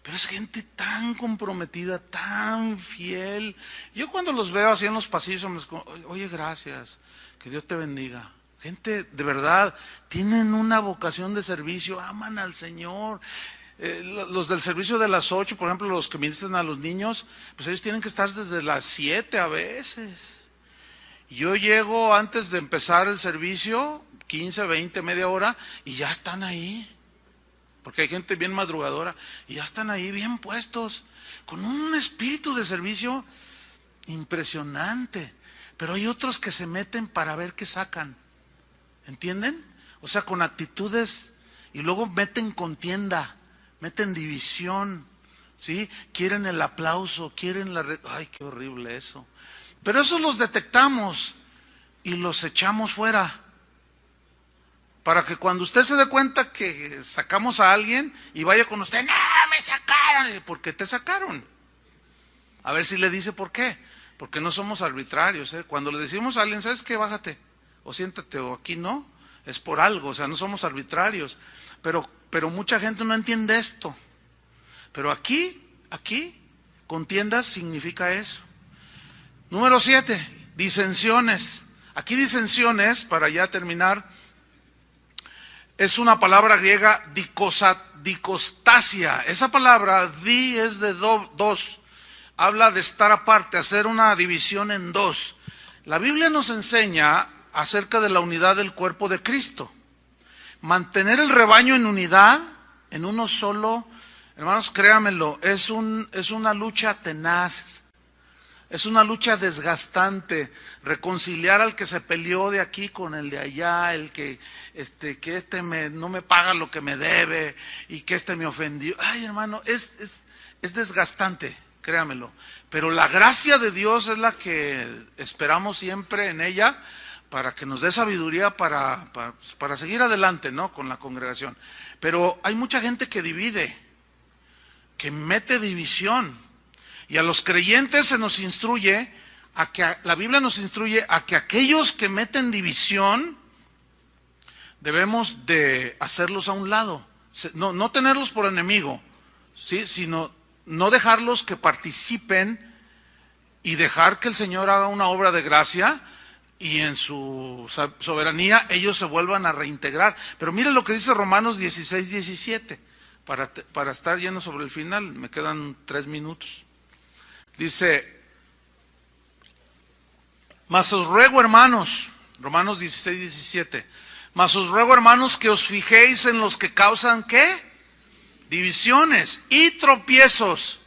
Pero es gente tan comprometida, tan fiel. Yo cuando los veo así en los pasillos, oye, gracias, que Dios te bendiga. Gente de verdad, tienen una vocación de servicio, aman al Señor. Los del servicio de las 8, por ejemplo, los que ministran a los niños, pues ellos tienen que estar desde las 7 a veces. Yo llego antes de empezar el servicio, 15, 20, media hora, y ya están ahí. Porque hay gente bien madrugadora, y ya están ahí bien puestos, con un espíritu de servicio impresionante. Pero hay otros que se meten para ver qué sacan. ¿Entienden? O sea, con actitudes, y luego meten contienda, meten división, ¿sí? Quieren el aplauso, quieren ay, qué horrible eso. Pero eso los detectamos y los echamos fuera. Para que cuando usted se dé cuenta que sacamos a alguien y vaya con usted, ¡no, me sacaron! ¿Por qué te sacaron? A ver si le dice por qué. Porque no somos arbitrarios, ¿eh? Cuando le decimos a alguien, ¿sabes qué? Bájate, o siéntate, o aquí no, es por algo, o sea, no somos arbitrarios. Pero mucha gente no entiende esto. Pero aquí, contiendas significa eso. Número 7, disensiones. Aquí disensiones, para ya terminar, es una palabra griega, dicostasia. Esa palabra, es de dos. Habla de estar aparte, hacer una división en dos. La Biblia nos enseña acerca de la unidad del cuerpo de Cristo. Mantener el rebaño en unidad, en uno solo, hermanos, créanmelo, es una lucha tenaz. Es una lucha desgastante, reconciliar al que se peleó de aquí con el de allá, el que no me paga lo que me debe y que me ofendió. Ay, hermano, es desgastante, créamelo. Pero la gracia de Dios es la que esperamos siempre en ella para que nos dé sabiduría para seguir adelante, ¿no? Con la congregación. Pero hay mucha gente que divide, que mete división. Y a los creyentes se nos instruye, la Biblia nos instruye a que aquellos que meten división, debemos de hacerlos a un lado. No tenerlos por enemigo, ¿sí? Sino no dejarlos que participen y dejar que el Señor haga una obra de gracia y en su soberanía ellos se vuelvan a reintegrar. Pero mire lo que dice Romanos 16, 17, para estar lleno sobre el final, me quedan 3 minutos. Dice, mas os ruego, hermanos, Romanos 16, 17, mas os ruego, hermanos, que os fijéis en los que causan, ¿qué? Divisiones y tropiezos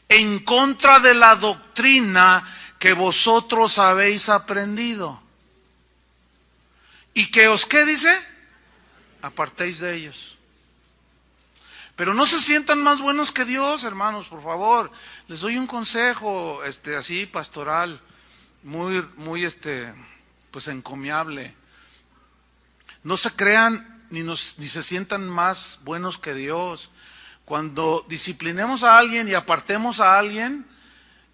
en contra de la doctrina que vosotros habéis aprendido. Y que os, ¿qué dice? Apartéis de ellos. Pero no se sientan más buenos que Dios, hermanos, por favor. Les doy un consejo, así pastoral, muy, pues encomiable. No se crean ni se sientan más buenos que Dios. Cuando disciplinemos a alguien y apartemos a alguien,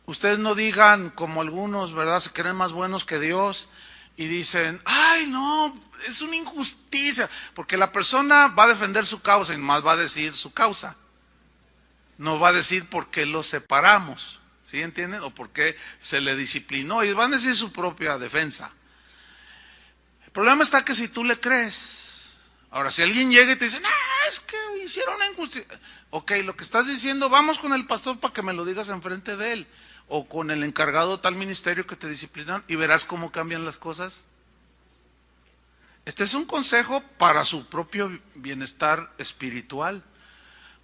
ustedes no digan como algunos, ¿verdad? Se creen más buenos que Dios y dicen, ay no, es una injusticia, porque la persona va a defender su causa y más va a decir su causa. No va a decir por qué lo separamos, ¿sí entienden? O por qué se le disciplinó, y van a decir su propia defensa. El problema está que si tú le crees, ahora si alguien llega y te dice, no, es que hicieron una injusticia. Ok, lo que estás diciendo, vamos con el pastor para que me lo digas enfrente de él, o con el encargado de tal ministerio que te disciplinan, y verás cómo cambian las cosas. Este es un consejo para su propio bienestar espiritual.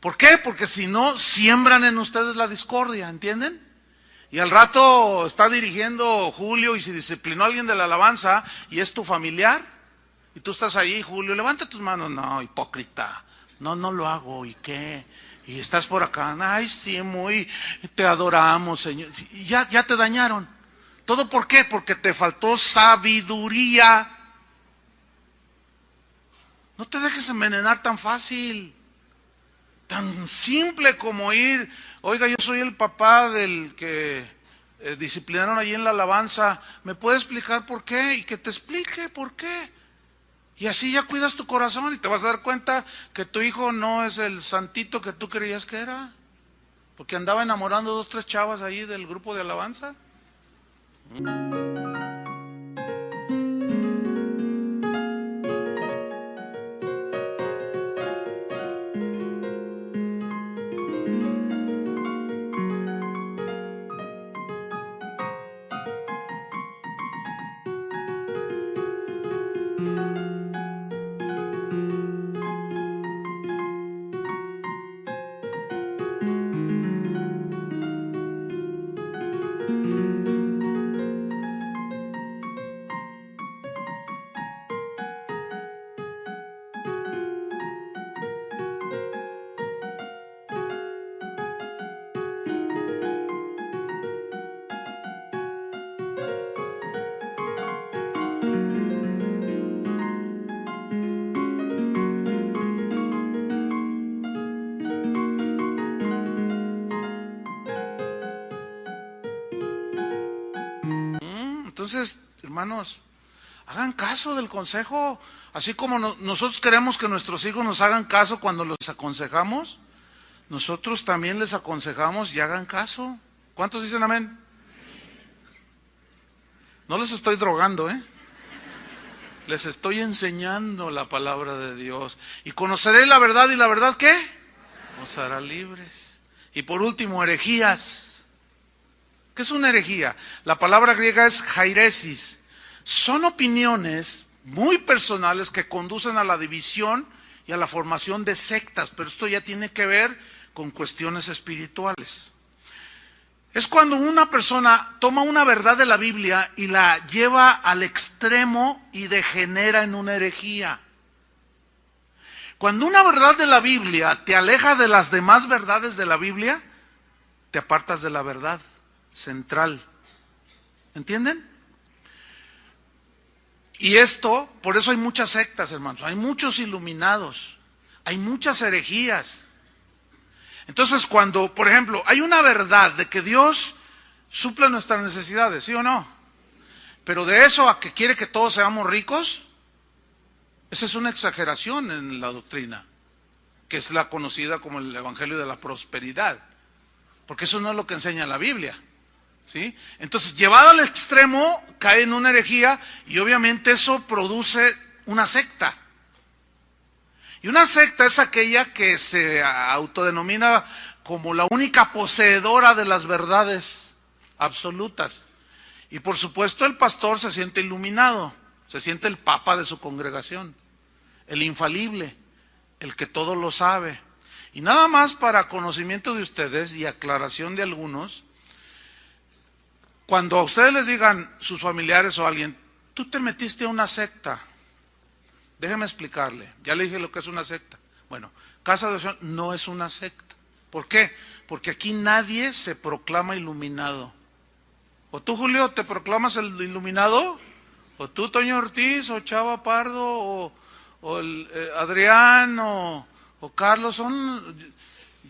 ¿Por qué? Porque si no, siembran en ustedes la discordia, ¿entienden? Y al rato está dirigiendo Julio y se disciplinó a alguien de la alabanza y es tu familiar. Y tú estás ahí, Julio, levanta tus manos. No, hipócrita. No lo hago. ¿Y qué? Y estás por acá. Ay, sí, te adoramos, Señor. Y ya te dañaron. ¿Todo por qué? Porque te faltó sabiduría. No te dejes envenenar tan fácil. Tan simple como ir, oiga, yo soy el papá del que disciplinaron allí en la alabanza, ¿me puede explicar por qué? Y que te explique por qué. Y así ya cuidas tu corazón y te vas a dar cuenta que tu hijo no es el santito que tú creías que era, porque andaba enamorando 2, 3 chavas ahí del grupo de alabanza. Entonces, hermanos, hagan caso del consejo, así como nosotros queremos que nuestros hijos nos hagan caso cuando los aconsejamos, nosotros también les aconsejamos y hagan caso. ¿Cuántos dicen amén? No les estoy drogando, les estoy enseñando la palabra de Dios. Y conoceré la verdad, y la verdad, ¿qué? Os hará libres. Y por último, herejías. ¿Qué es una herejía? La palabra griega es jairesis. Son opiniones muy personales que conducen a la división y a la formación de sectas, pero esto ya tiene que ver con cuestiones espirituales. Es cuando una persona toma una verdad de la Biblia y la lleva al extremo y degenera en una herejía. Cuando una verdad de la Biblia te aleja de las demás verdades de la Biblia, te apartas de la verdad central. ¿Entienden? Y esto, por eso hay muchas sectas, hermanos, hay muchos iluminados, hay muchas herejías. Entonces, cuando, por ejemplo, hay una verdad de que Dios suple nuestras necesidades, ¿sí o no? Pero de eso a que quiere que todos seamos ricos, esa es una exageración en la doctrina, que es la conocida como el Evangelio de la Prosperidad, porque eso no es lo que enseña la Biblia. ¿Sí? Entonces, llevado al extremo, cae en una herejía y obviamente eso produce una secta. Y una secta es aquella que se autodenomina como la única poseedora de las verdades absolutas. Y por supuesto el pastor se siente iluminado, se siente el papa de su congregación, el infalible, el que todo lo sabe. Y nada más para conocimiento de ustedes y aclaración de algunos, cuando a ustedes les digan sus familiares o alguien, tú te metiste a una secta, déjeme explicarle, ya le dije lo que es una secta. Bueno, Casa de Oración no es una secta. ¿Por qué? Porque aquí nadie se proclama iluminado. ¿O tú, Julio, te proclamas el iluminado? ¿O tú, Toño Ortiz, o Chava Pardo, o Adrián, o Carlos?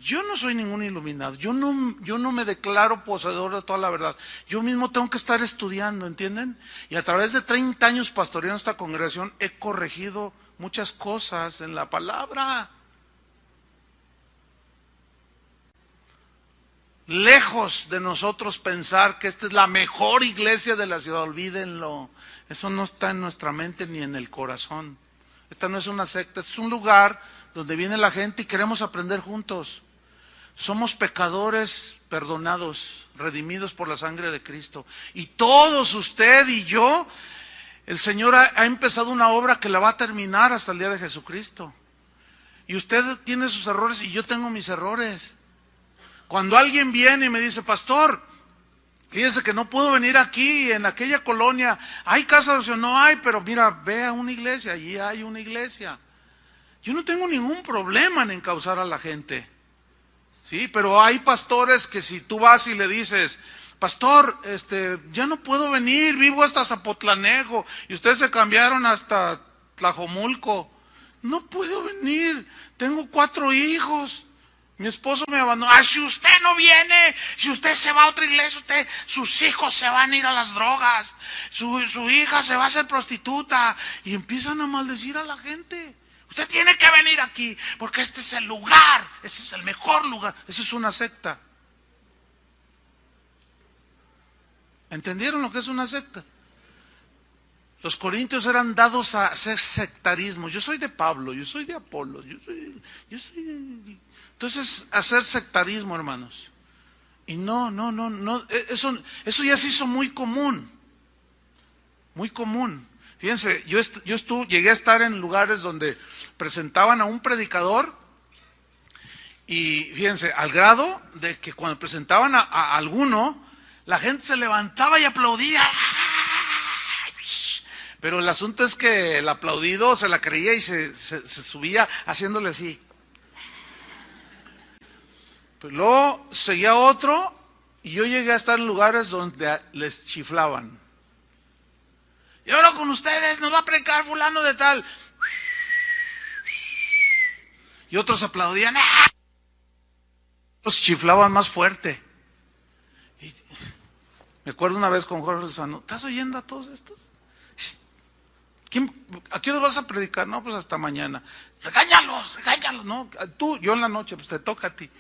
Yo no soy ningún iluminado, yo no me declaro poseedor de toda la verdad. Yo mismo tengo que estar estudiando, ¿entienden? Y a través de 30 años pastoreando esta congregación he corregido muchas cosas en la palabra. Lejos de nosotros pensar que esta es la mejor iglesia de la ciudad, olvídenlo. Eso no está en nuestra mente ni en el corazón. Esta no es una secta, es un lugar donde viene la gente y queremos aprender juntos. Somos pecadores perdonados, redimidos por la sangre de Cristo. Y todos, usted y yo, el Señor ha empezado una obra que la va a terminar hasta el día de Jesucristo. Y usted tiene sus errores y yo tengo mis errores. Cuando alguien viene y me dice, pastor, fíjense que no puedo venir aquí, en aquella colonia, hay casa de oración, no hay, pero mira, ve a una iglesia, allí hay una iglesia. Yo no tengo ningún problema en encauzar a la gente. Sí, pero hay pastores que si tú vas y le dices, pastor, ya no puedo venir, vivo hasta Zapotlanejo, y ustedes se cambiaron hasta Tlajomulco, no puedo venir, tengo 4 hijos, Mi esposo me abandonó. Si usted no viene, si usted se va a otra iglesia, sus hijos se van a ir a las drogas, su hija se va a hacer prostituta. Y empiezan a maldecir a la gente. Usted tiene que venir aquí, porque este es el lugar, este es el mejor lugar. Eso es una secta. ¿Entendieron lo que es una secta? Los corintios eran dados a hacer sectarismo. Yo soy de Pablo, yo soy de Apolo, yo soy Entonces, hacer sectarismo, hermanos. Y no, eso ya se hizo muy común. Muy común. Fíjense, llegué a estar en lugares donde presentaban a un predicador y fíjense, al grado de que cuando presentaban a alguno, la gente se levantaba y aplaudía. Pero el asunto es que el aplaudido se la creía y se subía haciéndole así. Pero luego seguía otro y yo llegué a estar en lugares donde les chiflaban. Y ahora con ustedes nos va a predicar fulano de tal. Y otros aplaudían. Los chiflaban más fuerte. Y me acuerdo una vez con Jorge Lozano, ¿estás oyendo a todos estos? ¿A qué hora vas a predicar? No, pues hasta mañana. Regáñalos, no, yo en la noche, pues te toca a ti.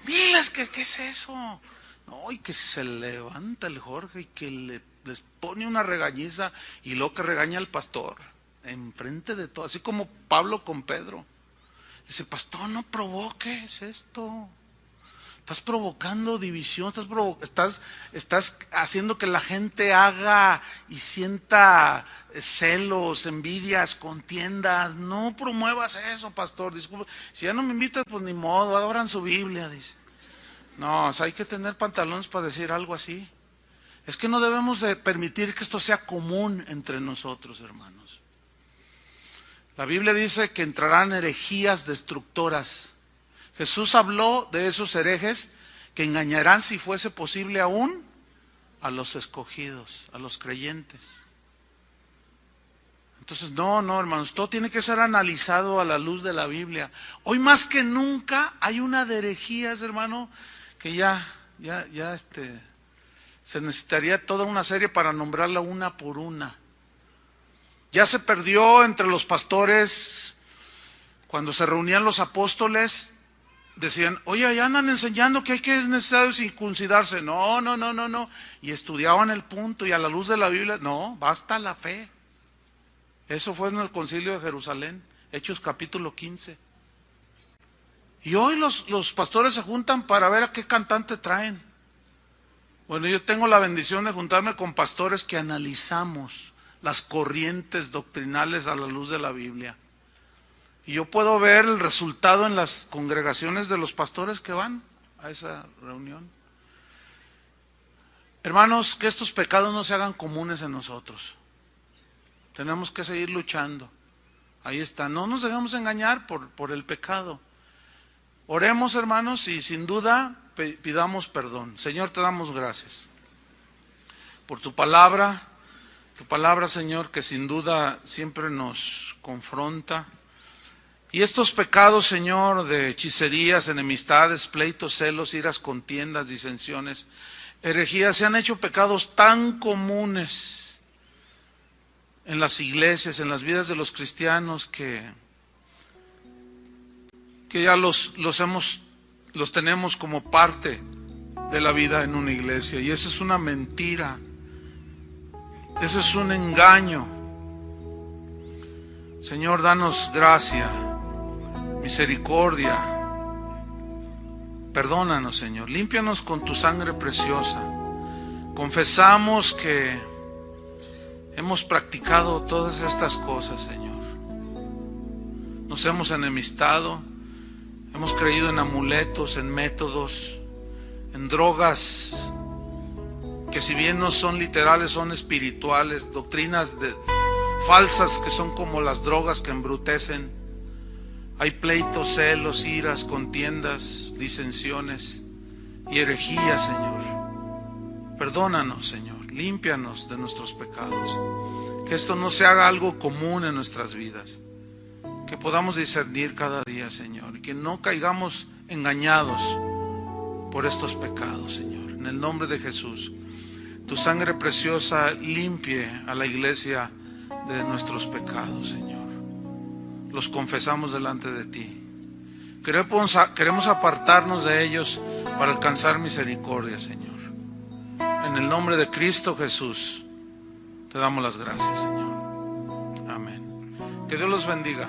Diles que qué es eso. No, y que se levanta el Jorge y que les pone una regañiza y luego que regaña al pastor enfrente de todo, así como Pablo con Pedro. Dice, pastor, no provoques esto. Estás provocando división, estás haciendo que la gente haga y sienta celos, envidias, contiendas. No promuevas eso, pastor. Disculpe, si ya no me invitas, pues ni modo, abran su Biblia, dice. No, o sea, hay que tener pantalones para decir algo así. Es que no debemos de permitir que esto sea común entre nosotros, hermanos. La Biblia dice que entrarán herejías destructoras. Jesús habló de esos herejes que engañarán, si fuese posible aún, a los escogidos, a los creyentes. Entonces, no, hermanos, todo tiene que ser analizado a la luz de la Biblia. Hoy más que nunca hay una de herejías, hermano, que ya se necesitaría toda una serie para nombrarla una por una. Ya se perdió entre los pastores, cuando se reunían los apóstoles, decían, oye, allá andan enseñando que es necesario circuncidarse. No. Y estudiaban el punto y a la luz de la Biblia, no, basta la fe. Eso fue en el concilio de Jerusalén, Hechos capítulo 15. Y hoy los pastores se juntan para ver a qué cantante traen. Bueno, yo tengo la bendición de juntarme con pastores que analizamos las corrientes doctrinales a la luz de la Biblia. Y yo puedo ver el resultado en las congregaciones de los pastores que van a esa reunión. Hermanos, que estos pecados no se hagan comunes en nosotros. Tenemos que seguir luchando. Ahí está, no nos dejemos engañar por el pecado. Oremos, hermanos, y sin duda pidamos perdón. Señor, te damos gracias por tu palabra, Señor, que sin duda siempre nos confronta. Y estos pecados, Señor, de hechicerías, enemistades, pleitos, celos, iras, contiendas, disensiones, herejías, se han hecho pecados tan comunes en las iglesias, en las vidas de los cristianos, que ya los tenemos como parte de la vida en una iglesia. Y eso es una mentira, eso es un engaño. Señor, danos gracia, misericordia, perdónanos, Señor, límpianos con tu sangre preciosa. Confesamos que hemos practicado todas estas cosas, Señor. Nos hemos enemistado, hemos creído en amuletos, en métodos, en drogas que si bien no son literales, son espirituales, doctrinas falsas que son como las drogas que embrutecen. Hay pleitos, celos, iras, contiendas, disensiones y herejías, Señor. Perdónanos, Señor, límpianos de nuestros pecados. Que esto no se haga algo común en nuestras vidas. que podamos discernir cada día, Señor, y que no caigamos engañados por estos pecados, Señor. En el nombre de Jesús, tu sangre preciosa limpie a la iglesia de nuestros pecados, Señor. Los confesamos delante de ti. Queremos apartarnos de ellos para alcanzar misericordia, Señor. En el nombre de Cristo Jesús, te damos las gracias, Señor. Amén. Que Dios los bendiga.